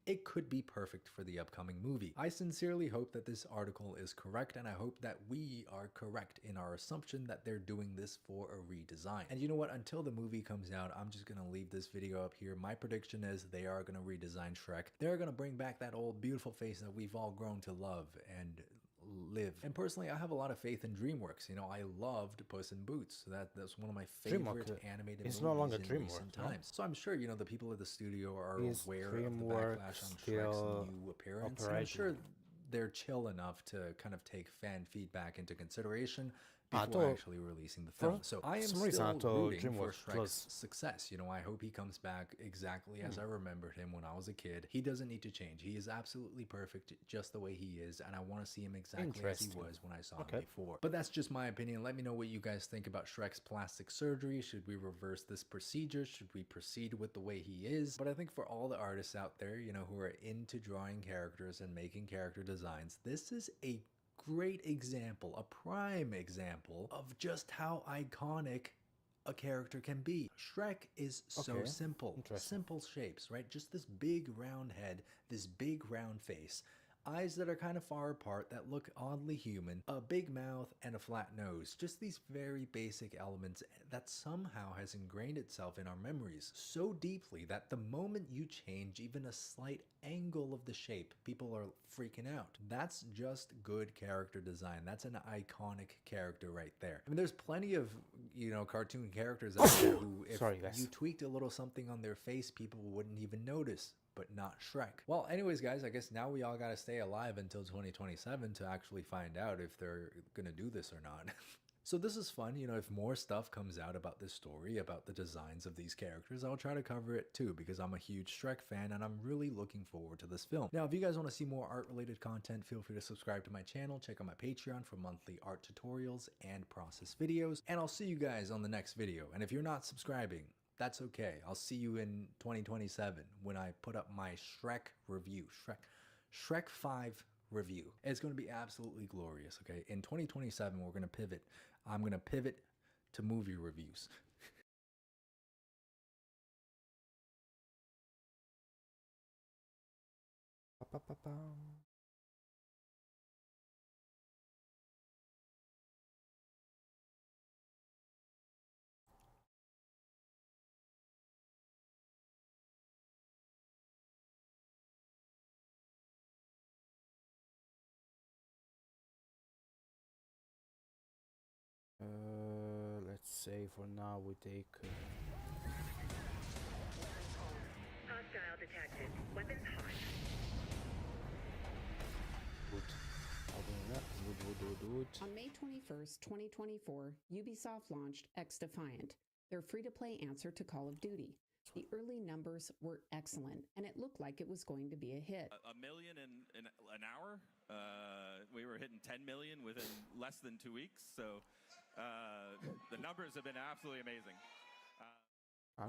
it could be perfect for the upcoming movie. I sincerely hope that this article is correct, and I hope that we are correct in our assumption that they're doing this for a redesign. And you know what? Until the movie comes out, I'm just gonna leave this video up here. My prediction is they are gonna redesign Shrek. They're gonna bring back that old beautiful face that we've all grown to love and live. And personally, I have a lot of faith in DreamWorks. You know, I loved Puss in Boots. That's one of my favorite animated movies no longer in recent times. So I'm sure, you know, the people at the studio are aware of the backlash on Shrek's new appearance. And I'm sure they're chill enough to kind of take fan feedback into consideration before actually releasing the film. So I am still rooting for Shrek's success. You know, I hope he comes back exactly as I remembered him when I was a kid. He doesn't need to change. He is absolutely perfect just the way he is, and I want to see him exactly as he was when I saw him before. But that's just my opinion. Let me know what you guys think about Shrek's plastic surgery. Should we reverse this procedure? Should we proceed with the way he is? But I think for all the artists out there, you know, who are into drawing characters and making character designs, this is a great example, a prime example of just how iconic a character can be. Shrek is so simple. Simple shapes, right? Just this big round head, this big round face, eyes that are kind of far apart that look oddly human, a big mouth, and a flat nose. Just these very basic elements that somehow has ingrained itself in our memories so deeply that the moment you change even a slight angle of the shape, people are freaking out. That's just good character design. That's an iconic character right there. I mean, there's plenty of, you know, cartoon characters out there who, if you tweaked a little something on their face, people wouldn't even notice. But not Shrek. Well, anyways, guys, I guess now we all gotta stay alive until 2027 to actually find out if they're gonna do this or not. So this is fun, you know, if more stuff comes out about this story, about the designs of these characters, I'll try to cover it too, because I'm a huge Shrek fan and I'm really looking forward to this film. Now, if you guys want to see more art-related content, feel free to subscribe to my channel, check out my Patreon for monthly art tutorials and process videos, and I'll see you guys on the next video. And if you're not subscribing, that's okay. I'll see you in 2027 when I put up my Shrek review. Shrek 5 review. It's going to be absolutely glorious, okay? In 2027, we're going to pivot. I'm going to pivot to movie reviews. Let's say for now we take. Hostile detected. Weapons hot. Good. On May 21st, 2024, Ubisoft launched XDefiant, their free-to-play answer to Call of Duty. The early numbers were excellent, and it looked like it was going to be a hit. A million in an hour. We were hitting 10 million within less than 2 weeks. So the numbers have been absolutely amazing.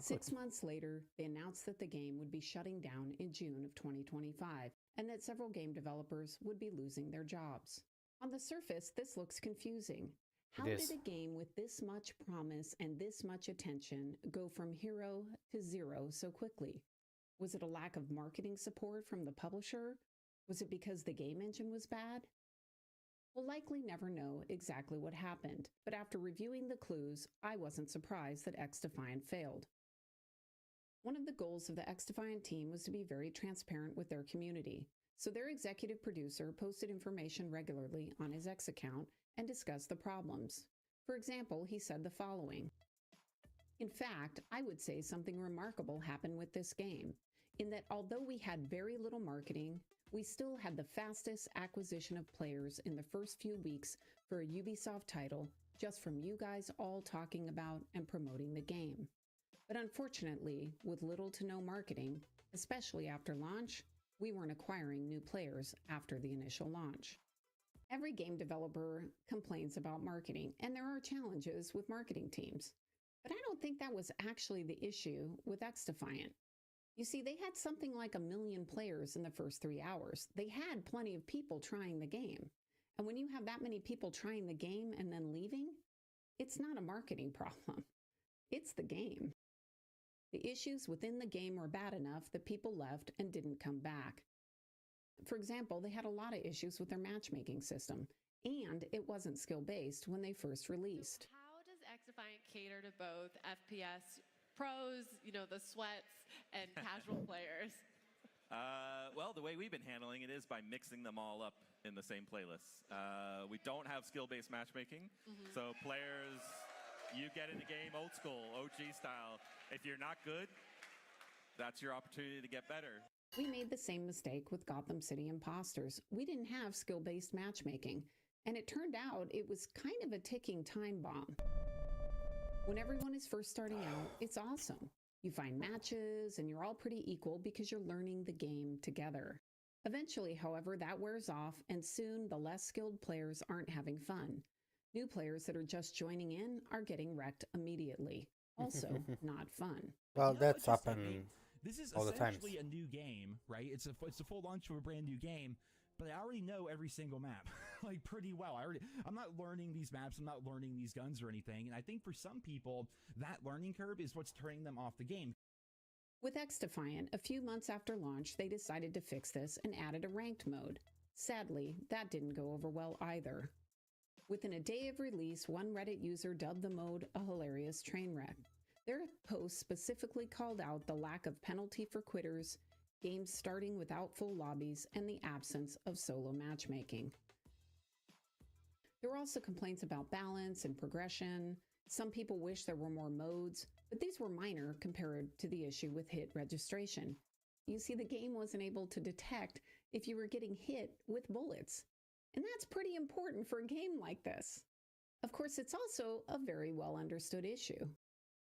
6 months later, they announced that the game would be shutting down in June of 2025, and that several game developers would be losing their jobs. On the surface, this looks confusing. How did a game with this much promise and this much attention go from hero to zero so quickly? Was it a lack of marketing support from the publisher? Was it because the game engine was bad? We'll likely never know exactly what happened, but after reviewing the clues, I wasn't surprised that XDefiant failed. One of the goals of the XDefiant team was to be very transparent with their community, so their executive producer posted information regularly on his X account and discussed the problems. For example, he said the following. In fact, I would say something remarkable happened with this game, in that although we had very little marketing, we still had the fastest acquisition of players in the first few weeks for a Ubisoft title, just from you guys all talking about and promoting the game. But unfortunately, with little to no marketing, especially after launch, we weren't acquiring new players after the initial launch. Every game developer complains about marketing, and there are challenges with marketing teams. But I don't think that was actually the issue with XDefiant. You see, they had something like 1 million players in the first 3 hours. They had plenty of people trying the game. And when you have that many people trying the game and then leaving, it's not a marketing problem. It's the game. The issues within the game were bad enough that people left and didn't come back. For example, they had a lot of issues with their matchmaking system, and it wasn't skill-based when they first released. How does XDefiant cater to both FPS pros, the sweats, and casual players? Well, the way we've been handling it is by mixing them all up in the same playlists. We don't have skill-based matchmaking, so players, you get in the game old school, OG style. If you're not good, that's your opportunity to get better. We made the same mistake with Gotham City Imposters. We didn't have skill-based matchmaking, and it turned out it was kind of a ticking time bomb. When everyone is first starting out, it's awesome. You find matches, and you're all pretty equal because you're learning the game together. Eventually, however, that wears off, and soon the less skilled players aren't having fun. New players that are just joining in are getting wrecked immediately. Also, not fun. Well, that's happening This is all the time. essentially a new game, right? It's a full launch of a brand new game, but I already know every single map, like pretty well. I'm not learning these maps, I'm not learning these guns or anything, and I think for some people, that learning curve is what's turning them off the game. With XDefiant, a few months after launch, they decided to fix this and added a ranked mode. Sadly, that didn't go over well either. Within a day of release, one Reddit user dubbed the mode a hilarious train wreck. Their post specifically called out the lack of penalty for quitters, games starting without full lobbies, and the absence of solo matchmaking. There were also complaints about balance and progression. Some people wish there were more modes, but these were minor compared to the issue with hit registration. You see, the game wasn't able to detect if you were getting hit with bullets. And that's pretty important for a game like this. Of course, it's also a very well understood issue.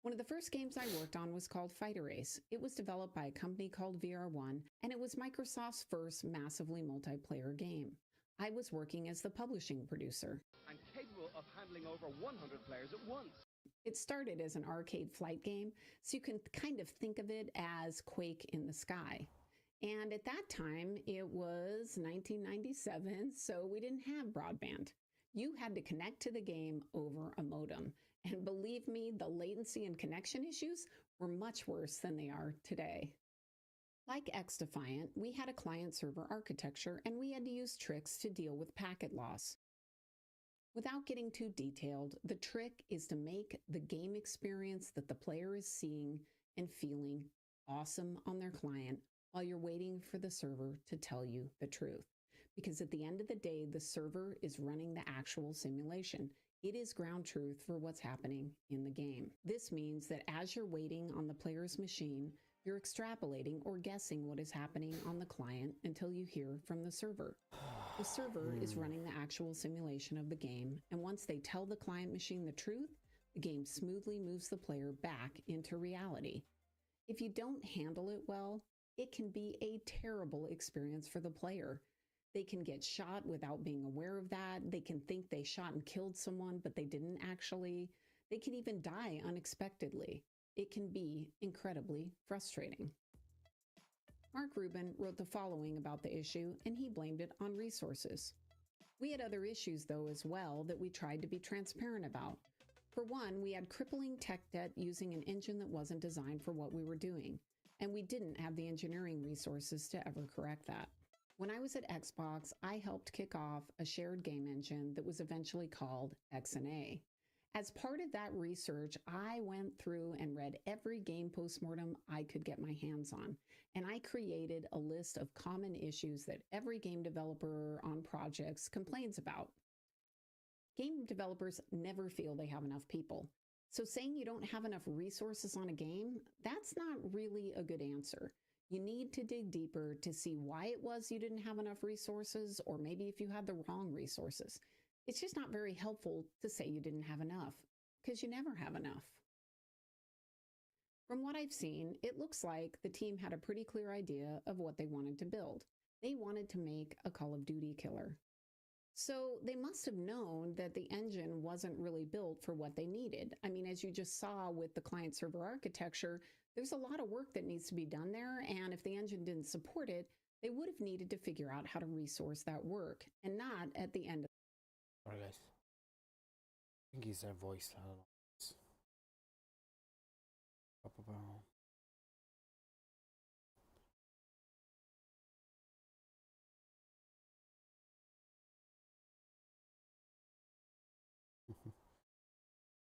One of the first games I worked on was called Fighter Ace. It was developed by a company called VR1, and it was Microsoft's first massively multiplayer game. I was working as the publishing producer. I'm capable of handling over 100 players at once. It started as an arcade flight game, so you can kind of think of it as Quake in the sky. And at that time, it was 1997, so we didn't have broadband. You had to connect to the game over a modem. And believe me, the latency and connection issues were much worse than they are today. Like XDefiant, we had a client-server architecture, and we had to use tricks to deal with packet loss. Without getting too detailed, the trick is to make the game experience that the player is seeing and feeling awesome on their client while you're waiting for the server to tell you the truth. Because at the end of the day, the server is running the actual simulation. It is ground truth for what's happening in the game. This means that as you're waiting on the player's machine, you're extrapolating or guessing what is happening on the client until you hear from the server. The server is running the actual simulation of the game, and once they tell the client machine the truth, the game smoothly moves the player back into reality. If you don't handle it well, it can be a terrible experience for the player. They can get shot without being aware of that. They can think they shot and killed someone, but they didn't actually. They can even die unexpectedly. It can be incredibly frustrating. Mark Rubin wrote the following about the issue, and he blamed it on resources. We had other issues, though, as well, that we tried to be transparent about. For one, we had crippling tech debt using an engine that wasn't designed for what we were doing, and we didn't have the engineering resources to ever correct that. When I was at Xbox, I helped kick off a shared game engine that was eventually called XNA. As part of that research, I went through and read every game postmortem I could get my hands on, and I created a list of common issues that every game developer on projects complains about. Game developers never feel they have enough people. So saying you don't have enough resources on a game, that's not really a good answer. You need to dig deeper to see why it was you didn't have enough resources, or maybe if you had the wrong resources. It's just not very helpful to say you didn't have enough, because you never have enough. From what I've seen, it looks like the team had a pretty clear idea of what they wanted to build. They wanted to make a Call of Duty killer. So they must have known that the engine wasn't really built for what they needed. I mean, as you just saw with the client-server architecture, there's a lot of work that needs to be done there, and if the engine didn't support it, They would have needed to figure out how to resource that work, and not at the end of. Alright, guys. I think he's their voice. I don't know.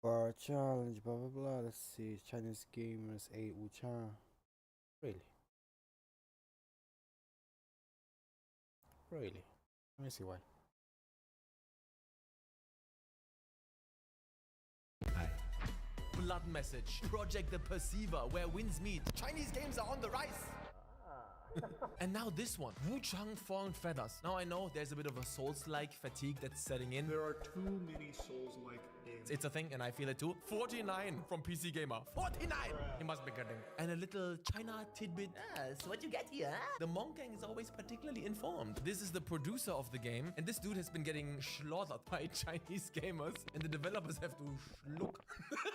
For a challenge, blah blah blah. Let's see. Chinese gamers 8 Wuchang. Really? Really? Let me see why. Blood message. Project the Perceiver, where winds meet. Chinese games are on the rise. And now this one, Wuchang Fallen Feathers. Now I know there's a bit of a Souls-like fatigue that's setting in. There are too many Souls-like games. It's a thing, and I feel it too. 49 from PC Gamer. 49! He must be kidding. And a little China tidbit. So what you get here? The Monk Gang is always particularly informed. This is the producer of the game, and this dude has been getting slaughtered by Chinese gamers, and the developers have to look.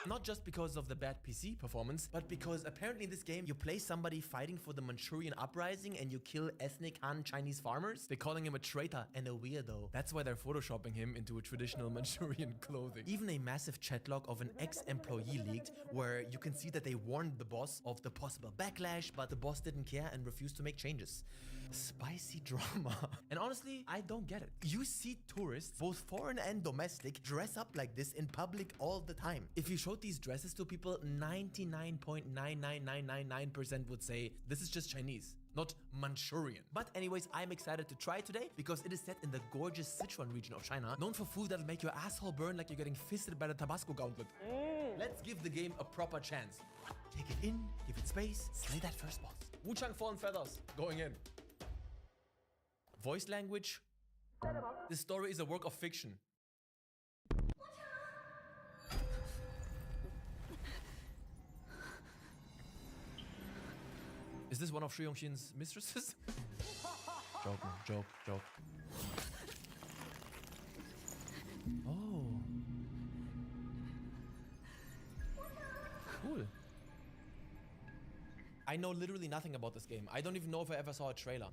Not just because of the bad PC performance, but because apparently in this game you play somebody fighting for the Manchurian uprising and you kill ethnic Han Chinese farmers. They're calling him a traitor and a weirdo. That's why they're photoshopping him into a traditional Manchurian clothing. Even a massive chatlog of an ex-employee leaked where you can see that they warned the boss of the possible backlash, but the boss didn't care and refused to make changes. Spicy drama. And honestly, I don't get it. You see tourists, both foreign and domestic, dress up like this in public all the time. If you showed these dresses to people, 99.99999% would say, this is just Chinese, not Manchurian. But anyways, I'm excited to try today because it is set in the gorgeous Sichuan region of China, known for food that'll make your asshole burn like you're getting fisted by the Tabasco gauntlet. Let's give the game a proper chance. Take it in, give it space, slay that first boss. Wuchang Fallen Feathers, going in. Voice language. This story is a work of fiction. Is this one of Shi Yongxin's mistresses? Joke, man. Joke, joke. Oh. Cool. I know literally nothing about this game. I don't even know if I ever saw a trailer.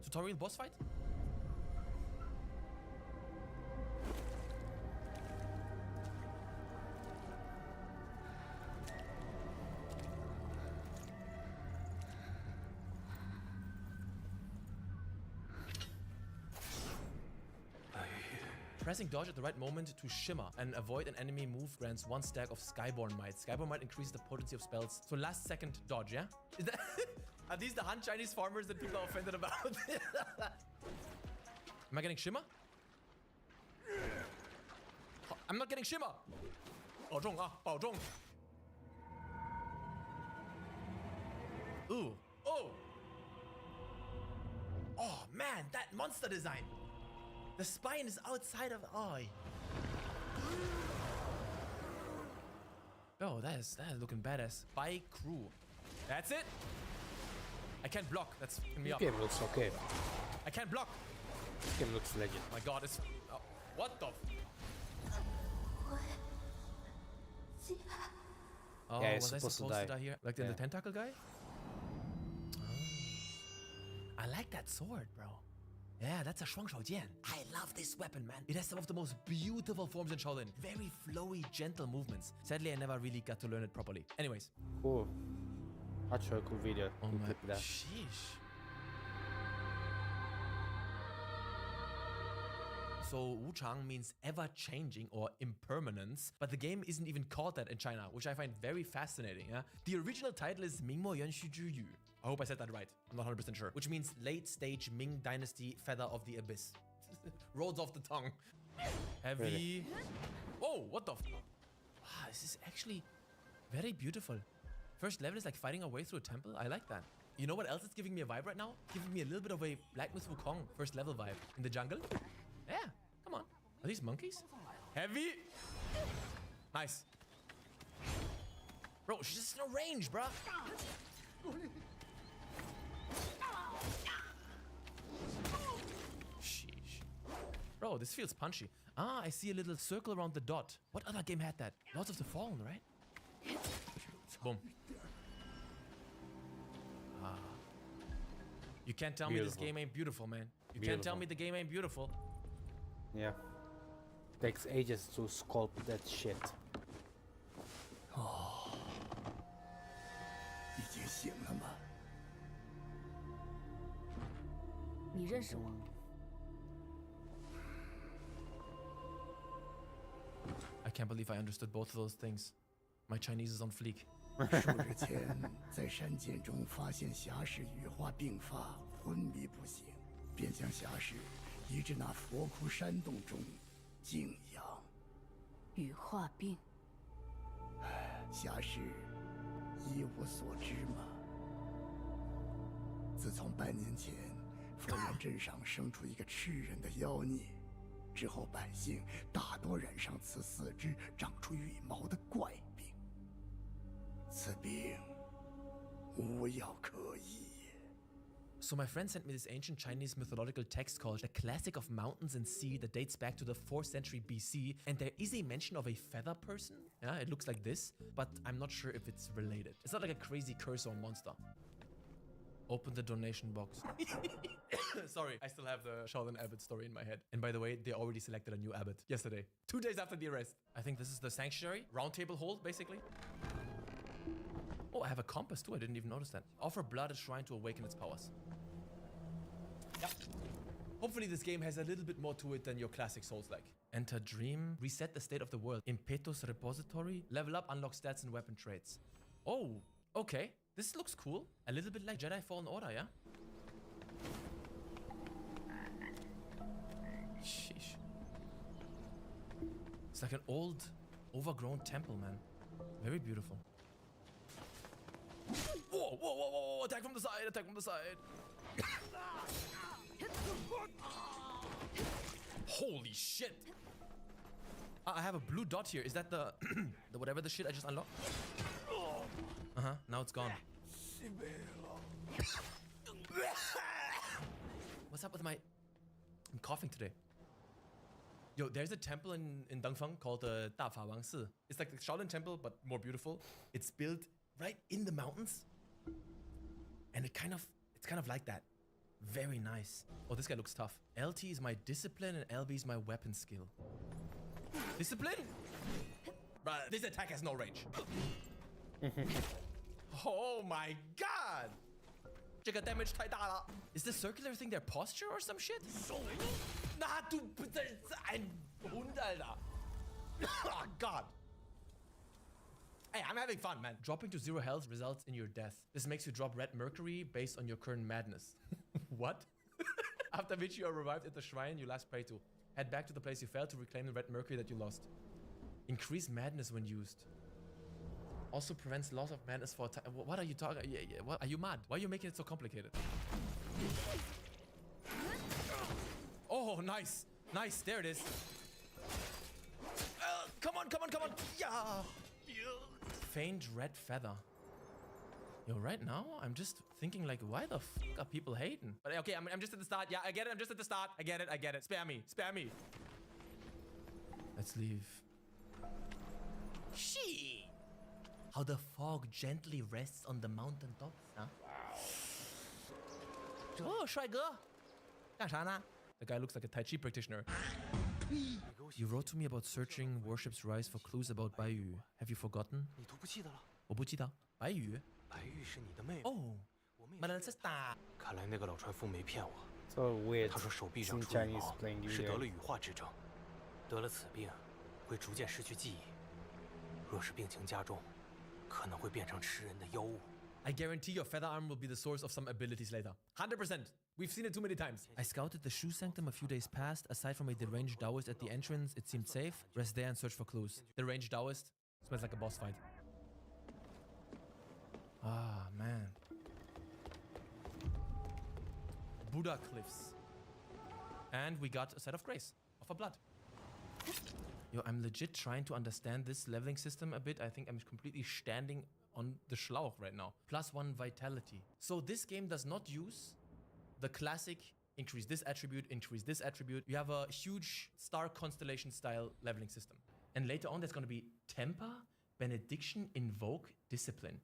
Tutorial boss fight? Pressing dodge at the right moment to shimmer and avoid an enemy move grants 1 stack of Skyborn Might. Skyborn Might increases the potency of spells. So last second dodge, yeah? Is that are these the Han Chinese farmers that people are offended about? Am I getting shimmer? I'm not getting shimmer! 保重啊，保重. Ooh. Oh! Oh man, that monster design! The spine is outside of eye. Oh, that is looking badass. By crew. That's it. I can't block. That's fucking me up. This game looks okay. I can't block. This game looks legend. My god, it's... Oh, what the... Oh, yeah, was I supposed to die here? Like the tentacle guy? Oh. I like that sword, bro. Yeah, that's a Shuangshao-jian. I love this weapon, man. It has some of the most beautiful forms in Shaolin. Very flowy, gentle movements. Sadly, I never really got to learn it properly. Anyways. Cool. Actually, a cool video. Oh cool my... clip there. Sheesh. So Wuchang means ever-changing or impermanence, but the game isn't even called that in China, which I find very fascinating. Yeah? The original title is Mingmo Yuanxu Zhu Yu. I hope I said that right. I'm not 100% sure. Which means late-stage Ming Dynasty Feather of the Abyss. Rolls off the tongue. Heavy. Really? Oh, what the? Wow, this is actually very beautiful. First level is like fighting our way through a temple. I like that. You know what else is giving me a vibe right now? Giving me a little bit of a Black Myth Wukong first level vibe. In the jungle? Yeah, come on. Are these monkeys? Heavy. Nice. Bro, she's just no range, bro. Sheesh. Bro, this feels punchy. Ah, I see a little circle around the dot. What other game had that? Lords of the Fallen, right? Boom. Ah. You can't tell me this game ain't beautiful, man. You can't tell me the game ain't beautiful. Yeah. Takes ages to sculpt that shit. Oh. 已经醒了吗？你认识我？ I can't believe I understood both of those things. My Chinese is on fleek. 数日前，在山涧中发现侠士羽化病发，昏迷不醒，便将侠士移至那佛窟山洞中静养。羽化病。侠士一无所知吗？自从半年前，佛岩镇上生出一个吃人的妖孽，之后百姓大多染上此四肢长出羽毛的怪病。此病无药可医。 So my friend sent me this ancient Chinese mythological text called The Classic of Mountains and Sea that dates back to the 4th century BC, and there is a mention of a feather person. Yeah, it looks like this, but I'm not sure if it's related. It's not like a crazy curse or monster. Open the donation box. Sorry, I still have the Sheldon Abbott story in my head. And by the way, they already selected a new abbot yesterday, 2 days after the arrest. I think this is the sanctuary, round table hold, basically. Oh, I have a compass too, I didn't even notice that. Offer blood at shrine to awaken its powers. Yep. Hopefully this game has a little bit more to it than your classic Souls-like. Enter Dream, reset the state of the world. Impetus repository, level up, unlock stats and weapon traits. Oh, okay. This looks cool. A little bit like Jedi Fallen Order, yeah? Sheesh. It's like an old, overgrown temple, man. Very beautiful. Whoa, whoa, whoa, whoa, whoa, attack from the side, attack from the side. Holy shit. I have a blue dot here. Is that the, the whatever the shit I just unlocked? Uh-huh, now it's gone. What's up with my... I'm coughing today. Yo, there's a temple in Dongfeng called the Da Fa Wang Si. It's like the Shaolin temple, but more beautiful. It's built right in the mountains. And it's kind of like that. Very nice. Oh, this guy looks tough. LT is my discipline and LB is my weapon skill. Discipline? Bruh, this attack has no range. Oh my god! 这个 damage 太大了. Is this circular thing their posture or some shit? Na, du bist ein Hund, Alter. Oh god. Hey, I'm having fun, man. Dropping to 0 health results in your death. This makes you drop red mercury based on your current madness. What? After which you are revived at the shrine you last prayed to. Head back to the place you fell to reclaim the red mercury that you lost. Increase madness when used. Also prevents loss of madness for a time. What are you talking? Yeah. What? Are you mad? Why are you making it so complicated? Oh, nice. Nice. There it is. Come on. Yeah. Faint red feather. Yo, right now, I'm just thinking like, why the fuck are people hating? But okay, I'm just at the start. Yeah, I get it. I'm just at the start. I get it. Spare me. Let's leave. Shit. How the fog gently rests on the mountain tops, huh? Oh, 帅哥. 干啥呢? The guy looks like a Tai Chi practitioner. You wrote to me about searching Warship's Rise for clues about Baiyu. Have you forgotten? 你都不记得了？我不记得。Baiyu? 白玉是你的妹妹。哦， my little sister. 看来那个老船夫没骗我。 So weird. 他说手臂上 seeing 出羽 Chinese 毛 playing 是得 video. 了羽化之症，得了此病会逐渐失去记忆，若是病情加重，可能会变成吃人的妖物。 I guarantee your feather arm will be the source of some abilities later. 100%. We've seen it too many times. I scouted the shoe sanctum a few days past. Aside from a deranged Taoist at the entrance, it seemed safe. Rest there and search for clues. Deranged Taoist smells like a boss fight. Ah, man. Buddha Cliffs. And we got a set of grace. Of a blood. Yo, I'm legit trying to understand this leveling system a bit. I think I'm completely standing on the Schlauch right now. +1 vitality. So this game does not use the classic increase this attribute, increase this attribute. You have a huge star constellation style leveling system. And later on, there's going to be Temper, Benediction, Invoke, Discipline.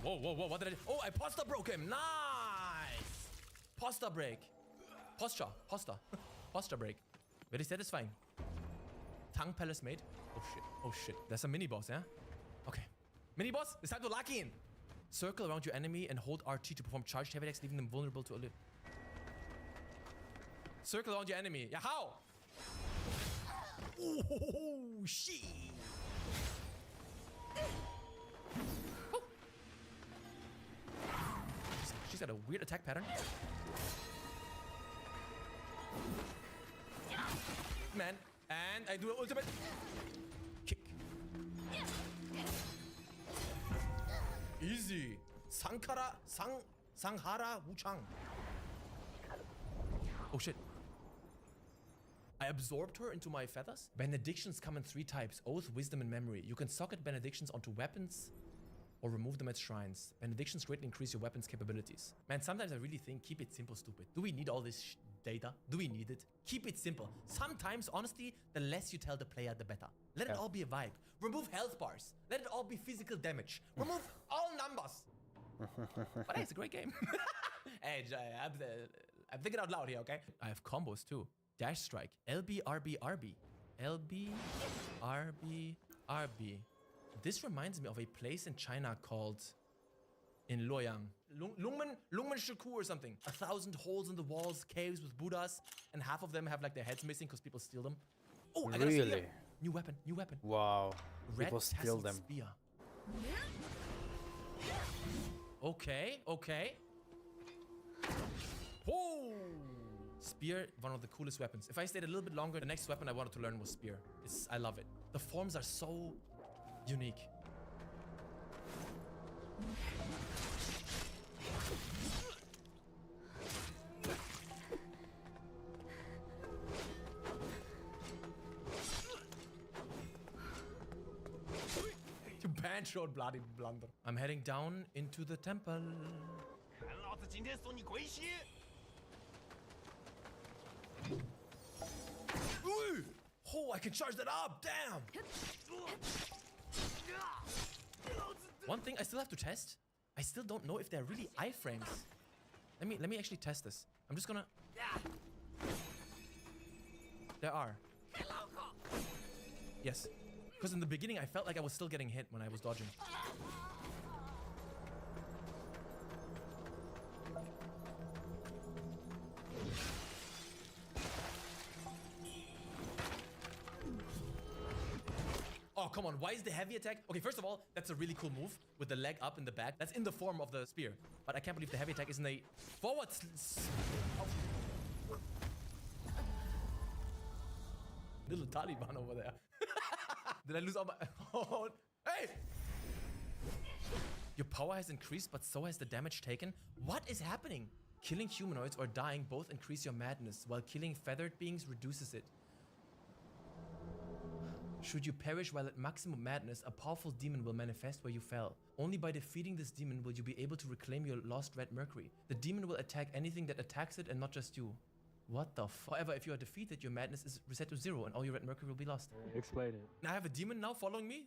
Whoa, whoa, whoa, what did I do? Oh, I posture broke him. Nice. Posture break. Posture. Posture break. Very satisfying. Tongue Palace made. Oh shit. Oh shit. There's a mini boss, yeah? Okay. Mini boss, it's time to lock in. Circle around your enemy and hold RT to perform charged heavy attacks, leaving them vulnerable to a lift. Circle around your enemy. Yeah, how? Oh, shit. She's got a weird attack pattern. Man, and I do an ultimate kick. Easy. Sanghara Wuchang. Oh shit. I absorbed her into my feathers. Benedictions come in 3 types: Oath, Wisdom, and Memory. You can socket benedictions onto weapons or remove them at shrines. Benedictions greatly increase your weapon's capabilities. Man, sometimes I really think, keep it simple, stupid. Do we need all this data? Do we need it? Keep it simple. Sometimes, honestly, the less you tell the player, the better. Let it all be a vibe. Remove health bars. Let it all be physical damage. Remove all numbers. But hey, it's a great game. Hey, I'm thinking out loud here, okay? I have combos too. Dash strike. LB, RB, RB. LB, RB, RB. This reminds me of a place in China called in Luoyang. Lungmen Shiku or something. 1,000 holes in the walls, caves with Buddhas, and half of them have like their heads missing because people steal them. Oh, I got a spear. New weapon, new weapon. Wow. Red People steal them. Spear. Okay, okay. Whoa! Spear, one of the coolest weapons. If I stayed a little bit longer, the next weapon I wanted to learn was spear. I love it. The forms are so unique. You band-showed bloody blunder. I'm heading down into the temple. Oh, I can charge that up! Damn! One thing I still have to test. I still don't know if they're really iframes. Let me actually test this. I'm just gonna. There are. Yes. Because in the beginning I felt like I was still getting hit when I was dodging. Oh, come on. Why is the heavy attack? Okay, first of all, that's a really cool move with the leg up in the back. That's in the form of the spear. But I can't believe the heavy attack isn't a forward. Oh. Little Taliban over there. Did I lose all my... Oh, hey! Your power has increased, but so has the damage taken. What is happening? Killing humanoids or dying both increase your madness, while killing feathered beings reduces it. Should you perish while at maximum madness, a powerful demon will manifest where you fell. Only by defeating this demon will you be able to reclaim your lost red mercury. The demon will attack anything that attacks it and not just you. What the f— However, if you are defeated, your madness is reset to 0 and all your red mercury will be lost. Explain it. I have a demon now following me?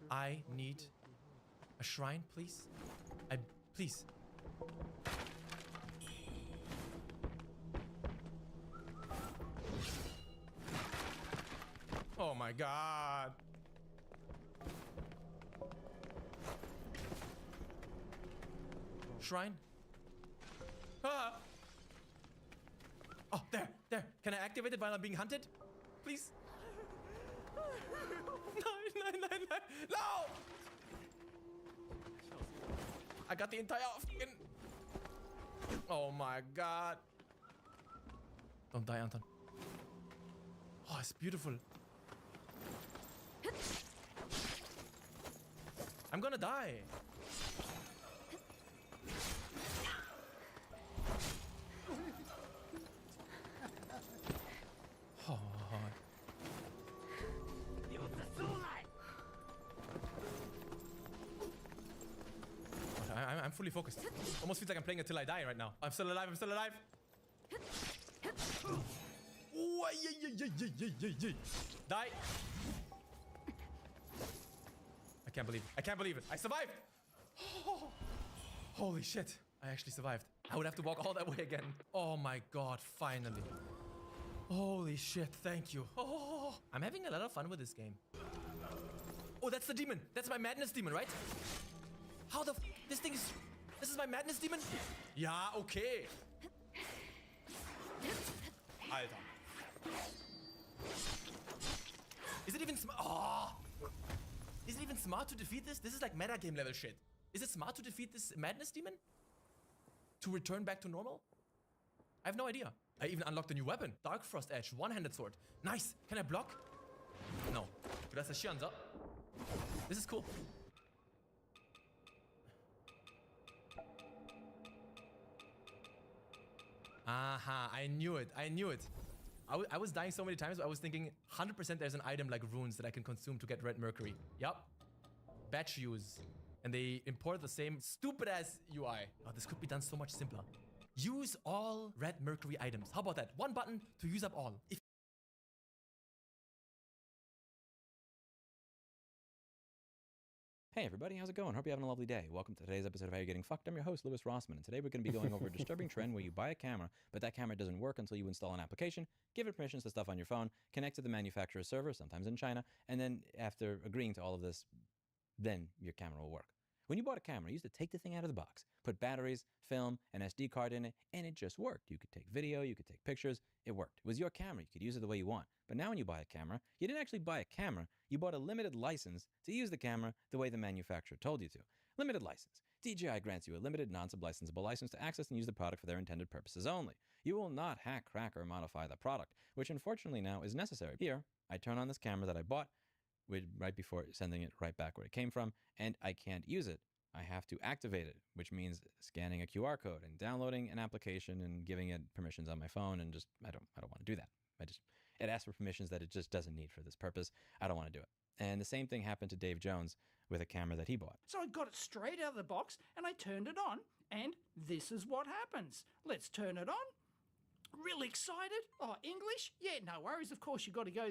I need a shrine, please. Please. Oh my god. Shrine? Ah! Oh, there. Can I activate it while I'm being hunted? Please? No! I got the entire fucking... Oh my god. Don't die, Anton. Oh, it's beautiful. I'm gonna die. Oh. I'm fully focused. Almost feels like I'm playing until I die right now. I'm still alive. I'm still alive. Oh, die. I can't believe it. I can't believe it. I survived. Oh, holy shit. I actually survived. I would have to walk all that way again. Oh my god, finally. Holy shit, thank you. Oh, I'm having a lot of fun with this game. Oh, that's the demon. That's my madness demon, right? How the this thing is... This is my madness demon? Yeah, okay. Alter. Is it even smart? Oh. Is it even smart to defeat this? This is like meta game level shit. Is it smart to defeat this madness demon? To return back to normal? I have no idea. I even unlocked a new weapon. Dark Frost Edge, one-handed sword. Nice. Can I block? No. Das ist Shianza. This is cool. Aha, I knew it. I knew it. I was dying so many times, I was thinking 100% there's an item like runes that I can consume to get red mercury. Yup. Batch use. And they import the same stupid ass UI. Oh, this could be done so much simpler. Use all red mercury items. How about that? One button to use up all. Hey everybody, how's it going? Hope you're having a lovely day. Welcome to today's episode of How You're Getting Fucked. I'm your host, Louis Rossman, and today we're going to be going over a disturbing trend where you buy a camera, but that camera doesn't work until you install an application, give it permissions to stuff on your phone, connect to the manufacturer's server, sometimes in China, and then after agreeing to all of this, then your camera will work. When you bought a camera, you used to take the thing out of the box, put batteries, film, an SD card in it, and it just worked. You could take video, you could take pictures, it worked. It was your camera, you could use it the way you want. But now when you buy a camera, you didn't actually buy a camera, you bought a limited license to use the camera the way the manufacturer told you to. Limited license. DJI grants you a limited, non-sublicensable license to access and use the product for their intended purposes only. You will not hack, crack, or modify the product, which unfortunately now is necessary. Here, I turn on this camera that I bought right before sending it right back where it came from, and I can't use it. I have to activate it, which means scanning a QR code and downloading an application and giving it permissions on my phone, and just I don't want to do that. It asks for permissions that it just doesn't need for this purpose. I don't want to do it. And the same thing happened to Dave Jones with a camera that he bought. So I got it straight out of the box and I turned it on, and this is what happens. Let's turn it on. Really excited. Oh, English? Yeah, no worries. Of course, you've got to go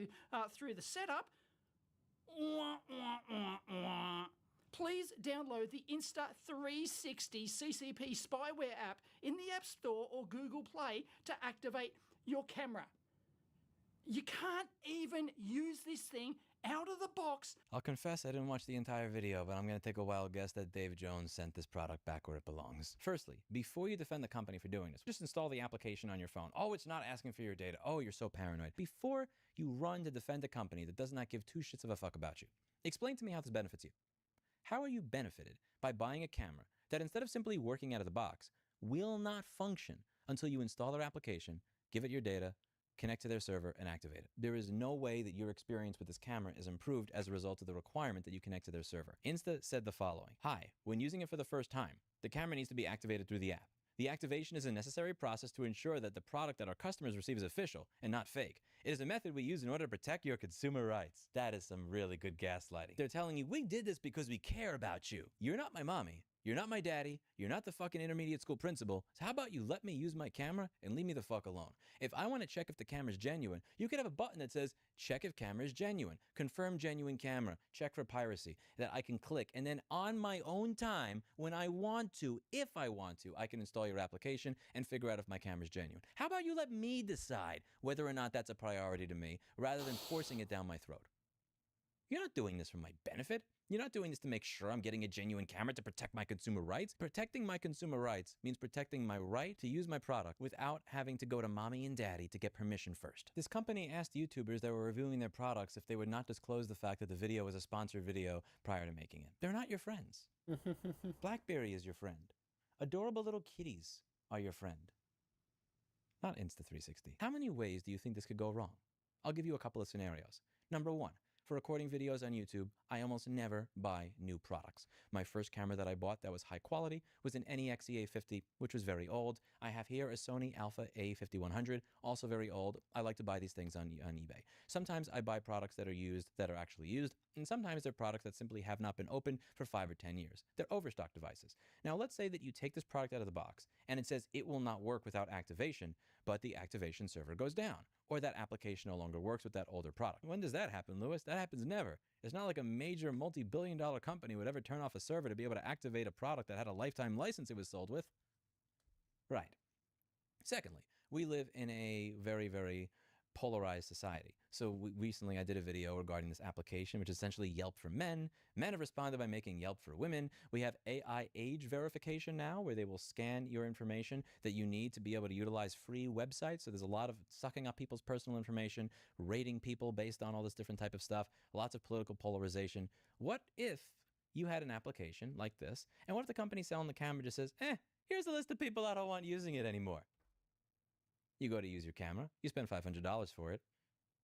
through the setup. Please download the Insta360 CCP spyware app in the App Store or Google Play to activate your camera. You can't even use this thing out of the box. I'll confess I didn't watch the entire video, but I'm going to take a wild guess that Dave Jones sent this product back where it belongs. Firstly, before you defend the company for doing this, just install the application on your phone. Oh, it's not asking for your data. Oh, you're so paranoid. Before you run to defend a company that does not give two shits of a fuck about you, explain to me how this benefits you. How are you benefited by buying a camera that instead of simply working out of the box, will not function until you install their application, give it your data, connect to their server, and activate it? There is no way that your experience with this camera is improved as a result of the requirement that you connect to their server. Insta said the following: "Hi, when using it for the first time, the camera needs to be activated through the app. The activation is a necessary process to ensure that the product that our customers receive is official and not fake. It is a method we use in order to protect your consumer rights." That is some really good gaslighting. They're telling you, we did this because we care about you. You're not my mommy. You're not my daddy. You're not the fucking intermediate school principal. So how about you let me use my camera and leave me the fuck alone? If I want to check if the camera's genuine, you could have a button that says, check if camera is genuine, confirm genuine camera, check for piracy, that I can click. And then on my own time, when I want to, if I want to, I can install your application and figure out if my camera's genuine. How about you let me decide whether or not that's a priority to me, rather than forcing it down my throat? You're not doing this for my benefit. You're not doing this to make sure I'm getting a genuine camera to protect my consumer rights. Protecting my consumer rights means protecting my right to use my product without having to go to mommy and daddy to get permission first. This company asked YouTubers that were reviewing their products if they would not disclose the fact that the video was a sponsored video prior to making it. They're not your friends. BlackBerry is your friend. Adorable little kitties are your friend. Not Insta360. How many ways do you think this could go wrong? I'll give you a couple of scenarios. Number one, For recording videos on YouTube, I almost never buy new products. My first camera that I bought that was high quality was an NEX EA50, which was very old. I have here a Sony Alpha A5100, also very old. I like to buy these things on eBay. Sometimes I buy products that are used that are actually used, and sometimes they're products that simply have not been opened for 5 or 10 years. They're overstock devices. Now, let's say that you take this product out of the box, and it says it will not work without activation, but the activation server goes down, or that application no longer works with that older product. When does that happen, Lewis? That happens never. It's not like a major multi-billion-dollar company would ever turn off a server to be able to activate a product that had a lifetime license it was sold with. Right. Secondly, we live in a very, very polarized society. So recently I did a video regarding this application, which is essentially Yelp for men. Men have responded by making Yelp for women. We have AI age verification now, where they will scan your information that you need to be able to utilize free websites. So there's a lot of sucking up people's personal information, rating people based on all this different type of stuff, lots of political polarization. What if you had an application like this, and what if the company selling the camera just says, here's a list of people I don't want using it anymore? You go to use your camera, you spend $500 for it,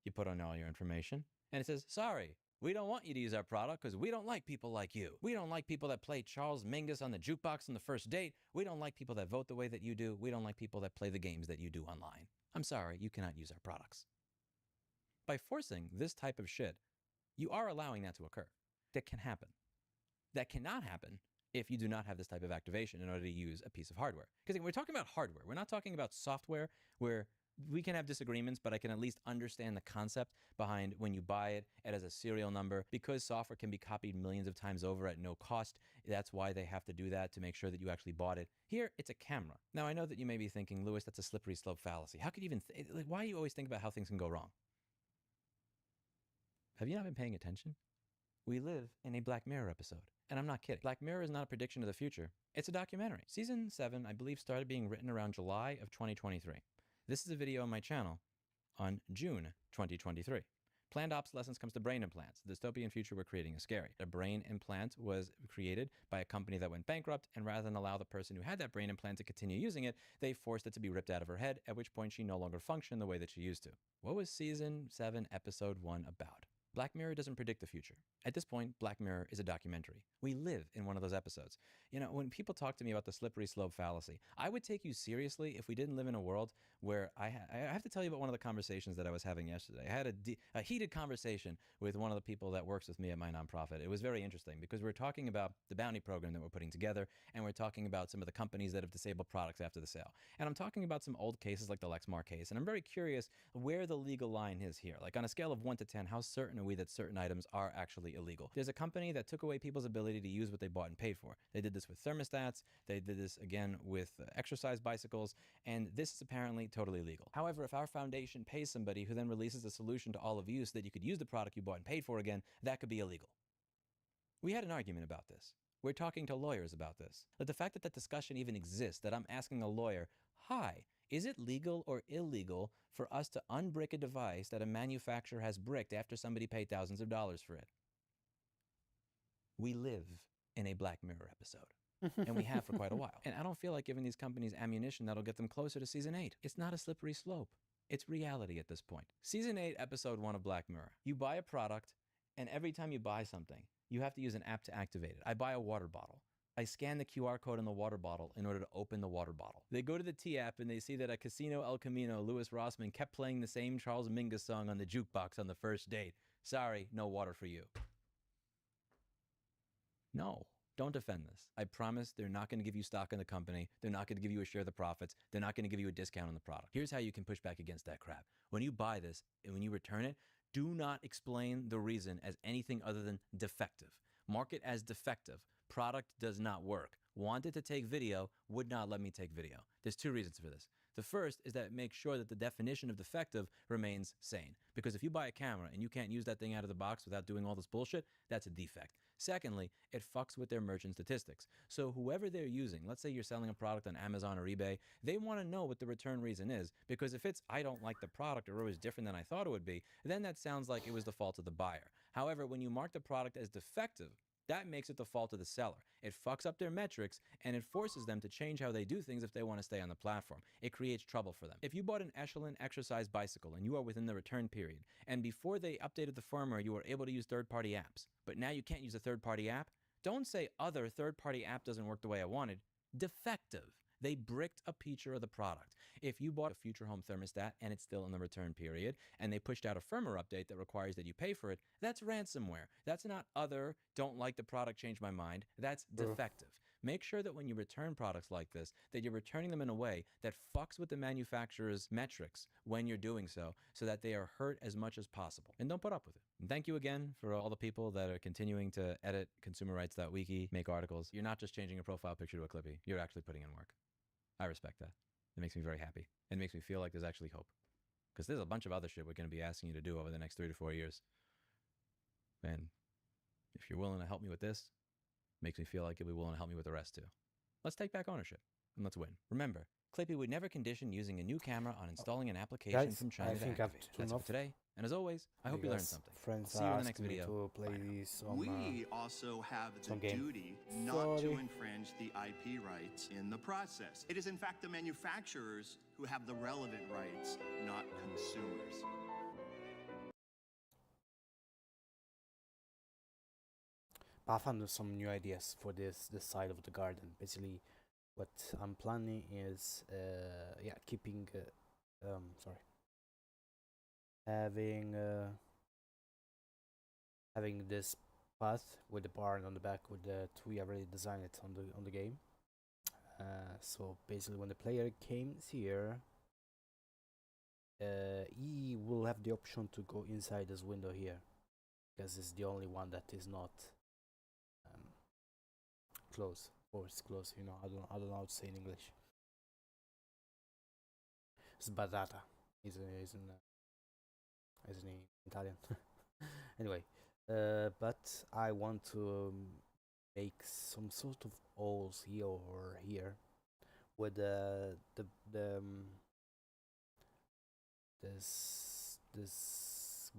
you put on all your information, and it says, sorry, we don't want you to use our product because we don't like people like you. We don't like people that play Charles Mingus on the jukebox on the first date. We don't like people that vote the way that you do. We don't like people that play the games that you do online. I'm sorry, you cannot use our products. By forcing this type of shit, you are allowing that to occur. That can happen. That cannot happen if you do not have this type of activation in order to use a piece of hardware. Because we're talking about hardware. We're not talking about software where we can have disagreements, but I can at least understand the concept behind when you buy it, it has a serial number. Because software can be copied millions of times over at no cost, that's why they have to do that, to make sure that you actually bought it. Here, it's a camera. Now, I know that you may be thinking, Lewis, that's a slippery slope fallacy. How could you even, why do you always think about how things can go wrong? Have you not been paying attention? We live in a Black Mirror episode. And I'm not kidding. Black Mirror is not a prediction of the future. It's a documentary. Season 7, I believe, started being written around July of 2023. This is a video on my channel on June 2023. Planned obsolescence comes to brain implants. The dystopian future we're creating is scary. A brain implant was created by a company that went bankrupt, and rather than allow the person who had that brain implant to continue using it, they forced it to be ripped out of her head, at which point she no longer functioned the way that she used to. What was Season 7, Episode 1 about? Black Mirror doesn't predict the future. At this point, Black Mirror is a documentary. We live in one of those episodes. You know, when people talk to me about the slippery slope fallacy, I would take you seriously if we didn't live in a world where I have to tell you about one of the conversations that I was having yesterday. I had a heated conversation with one of the people that works with me at my nonprofit. It was very interesting because we're talking about the bounty program that we're putting together, and we're talking about some of the companies that have disabled products after the sale. And I'm talking about some old cases like the Lexmark case, and I'm very curious where the legal line is here. Like on a scale of 1 to 10, how certain are we that certain items are actually illegal? There's a company that took away people's ability to use what they bought and paid for. They did this with thermostats, they did this again with exercise bicycles, and this is apparently totally legal. However, if our foundation pays somebody who then releases a solution to all of you so that you could use the product you bought and paid for again, that could be illegal. We had an argument about this. We're talking to lawyers about this. But the fact that that discussion even exists, that I'm asking a lawyer, hi, is it legal or illegal for us to unbrick a device that a manufacturer has bricked after somebody paid thousands of dollars for it? We live in a Black Mirror episode. And we have for quite a while. And I don't feel like giving these companies ammunition that'll get them closer to Season 8. It's not a slippery slope. It's reality at this point. Season 8, Episode 1 of Black Mirror. You buy a product, and every time you buy something, you have to use an app to activate it. I buy a water bottle. I scan the QR code on the water bottle in order to open the water bottle. They go to the T app and they see that at Casino El Camino, Louis Rossman kept playing the same Charles Mingus song on the jukebox on the first date. Sorry, no water for you. No. Don't defend this. I promise they're not going to give you stock in the company. They're not going to give you a share of the profits. They're not going to give you a discount on the product. Here's how you can push back against that crap. When you buy this and when you return it, do not explain the reason as anything other than defective. Mark it as defective. Product does not work. Wanted to take video, would not let me take video. There's 2 reasons for this. The first is that it makes sure that the definition of defective remains sane. Because if you buy a camera and you can't use that thing out of the box without doing all this bullshit, that's a defect. Secondly, it fucks with their merchant statistics. So whoever they're using, let's say you're selling a product on Amazon or eBay, they want to know what the return reason is. Because if it's, I don't like the product or it was different than I thought it would be, then that sounds like it was the fault of the buyer. However, when you mark the product as defective, That makes it the fault of the seller. It fucks up their metrics, and it forces them to change how they do things if they want to stay on the platform. It creates trouble for them. If you bought an Echelon exercise bicycle and you are within the return period, and before they updated the firmware you were able to use third-party apps, but now you can't use a third-party app, don't say other third-party app doesn't work the way I wanted. Defective. They bricked a feature of the product. If you bought a future home thermostat and it's still in the return period, and they pushed out a firmware update that requires that you pay for it, that's ransomware. That's not other, don't like the product, change my mind. That's defective. Make sure that when you return products like this, that you're returning them in a way that fucks with the manufacturer's metrics when you're doing so that they are hurt as much as possible. And don't put up with it. And thank you again for all the people that are continuing to edit consumerrights.wiki, make articles. You're not just changing a profile picture to a Clippy. You're actually putting in work. I respect that. It makes me very happy. It makes me feel like there's actually hope. Because there's a bunch of other shit we're going to be asking you to do over the next 3 to 4 years. And if you're willing to help me with this, it makes me feel like you'll be willing to help me with the rest too. Let's take back ownership and let's win. Remember, Clippy would never condition using a new camera on installing an application Guys, from China I to think activate. I've That's it enough. for today. And as always, I hope you learned something. Friends See you in the next asking me video. to play some, We also have the some game. duty not to Sorry. infringe the IP rights in the process. It is in fact the manufacturers who have the relevant rights, not consumers. I found some new ideas for this side of the garden. Basically, what I'm planning is keeping having this path with the barn on the back with the tree. I already designed it on the game. So basically, when the player comes here, he will have the option to go inside this window here, because it's the only one that is not close, or it's close. You know, I don't know how to say in English. It's batata. Isn't in Italian. Anyway, but I want to make some sort of holes here or here with this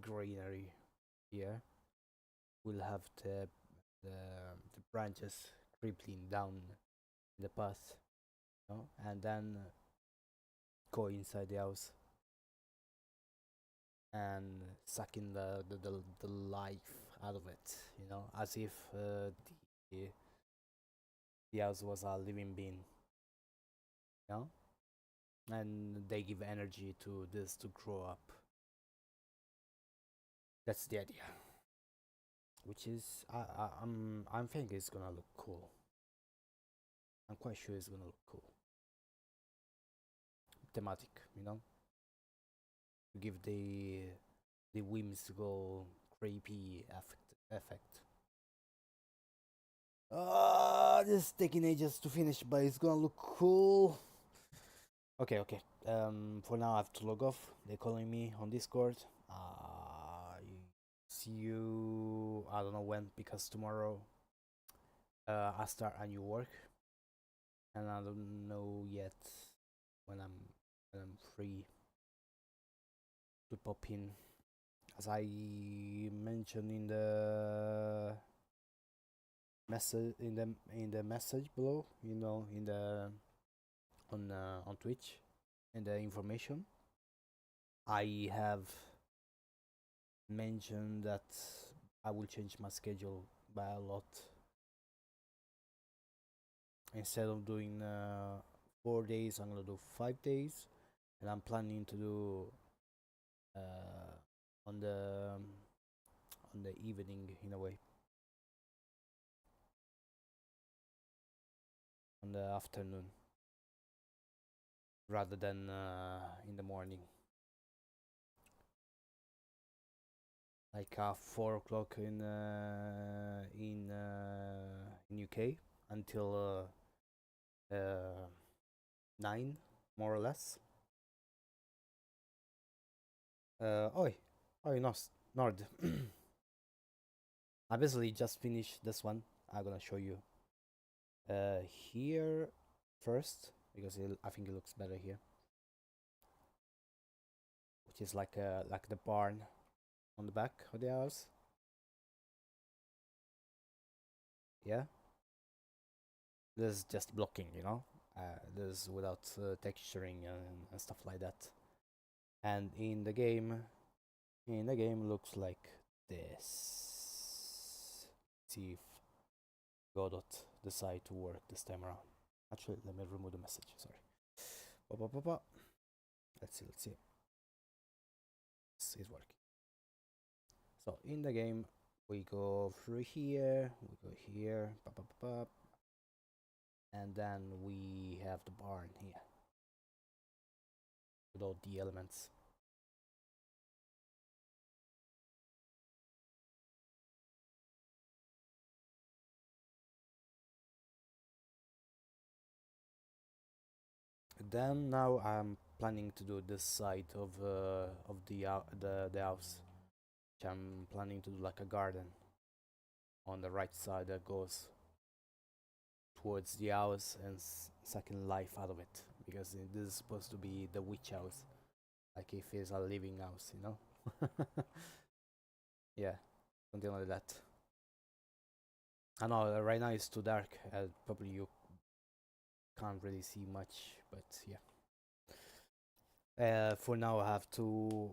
greenery here. We'll have the branches crippling down the path, you know, and then go inside the house and sucking the life out of it, you know, as if the house was a living being, you know, and they give energy to this to grow up. That's the idea, which is I'm thinking it's gonna look cool. I'm quite sure it's gonna look cool. Thematic, you know, to give the whimsical, creepy effect. This is taking ages to finish, but it's gonna look cool. Okay. For now I have to log off. They're calling me on Discord. See you, I don't know when, because tomorrow I start a new work, and I don't know yet when I'm free to pop in. As I mentioned in the message below, you know, on Twitch, in the information, I have mentioned that I will change my schedule by a lot. Instead of doing 4 days, I'm gonna do 5 days, and I'm planning to do on the evening, in a way, on the afternoon, rather than in the morning, like 4 o'clock in UK until 9, more or less. Oi, Nord. I basically just finished this one. I'm gonna show you here first, because I think it looks better here, which is like the barn on the back of the house. Yeah, this is just blocking, you know. This is without texturing and stuff like that. And in the game looks like this. See if Godot decide to work this time around. Actually, let me remove the message. Sorry. Let's see. This is working. So in the game, we go through here. We go here. And then we have the barn here with all the elements. Then now I'm planning to do this side of the house, which I'm planning to do like a garden on the right side that goes towards the house and sucking life out of it, because this is supposed to be the witch house, like if it's a living house, you know. Yeah, something like that. I know right now it's too dark, probably you can't really see much, but yeah. For now I have to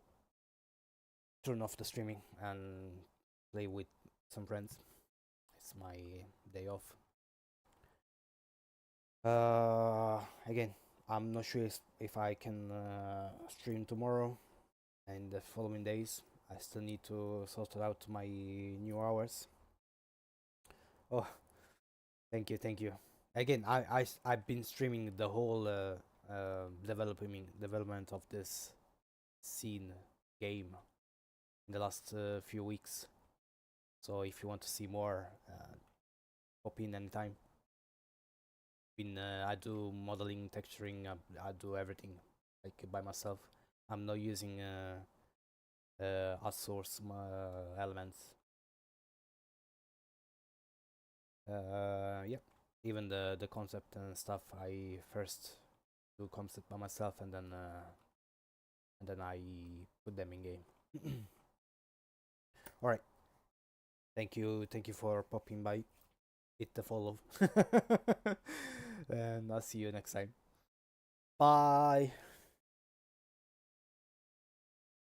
turn off the streaming and play with some friends. It's my day off. Again, I'm not sure if I can stream tomorrow and the following days. I still need to sort out my new hours. Oh, thank you. Again, I've been streaming the whole development of this scene game in the last few weeks. So if you want to see more, pop in anytime. I do modeling, texturing, I do everything like by myself. I'm not using outsource elements. Yeah, even the concept and stuff, I first do concept by myself, and then I put them in game. All right, thank you for popping by. Hit the follow. And I'll see you next time. Bye.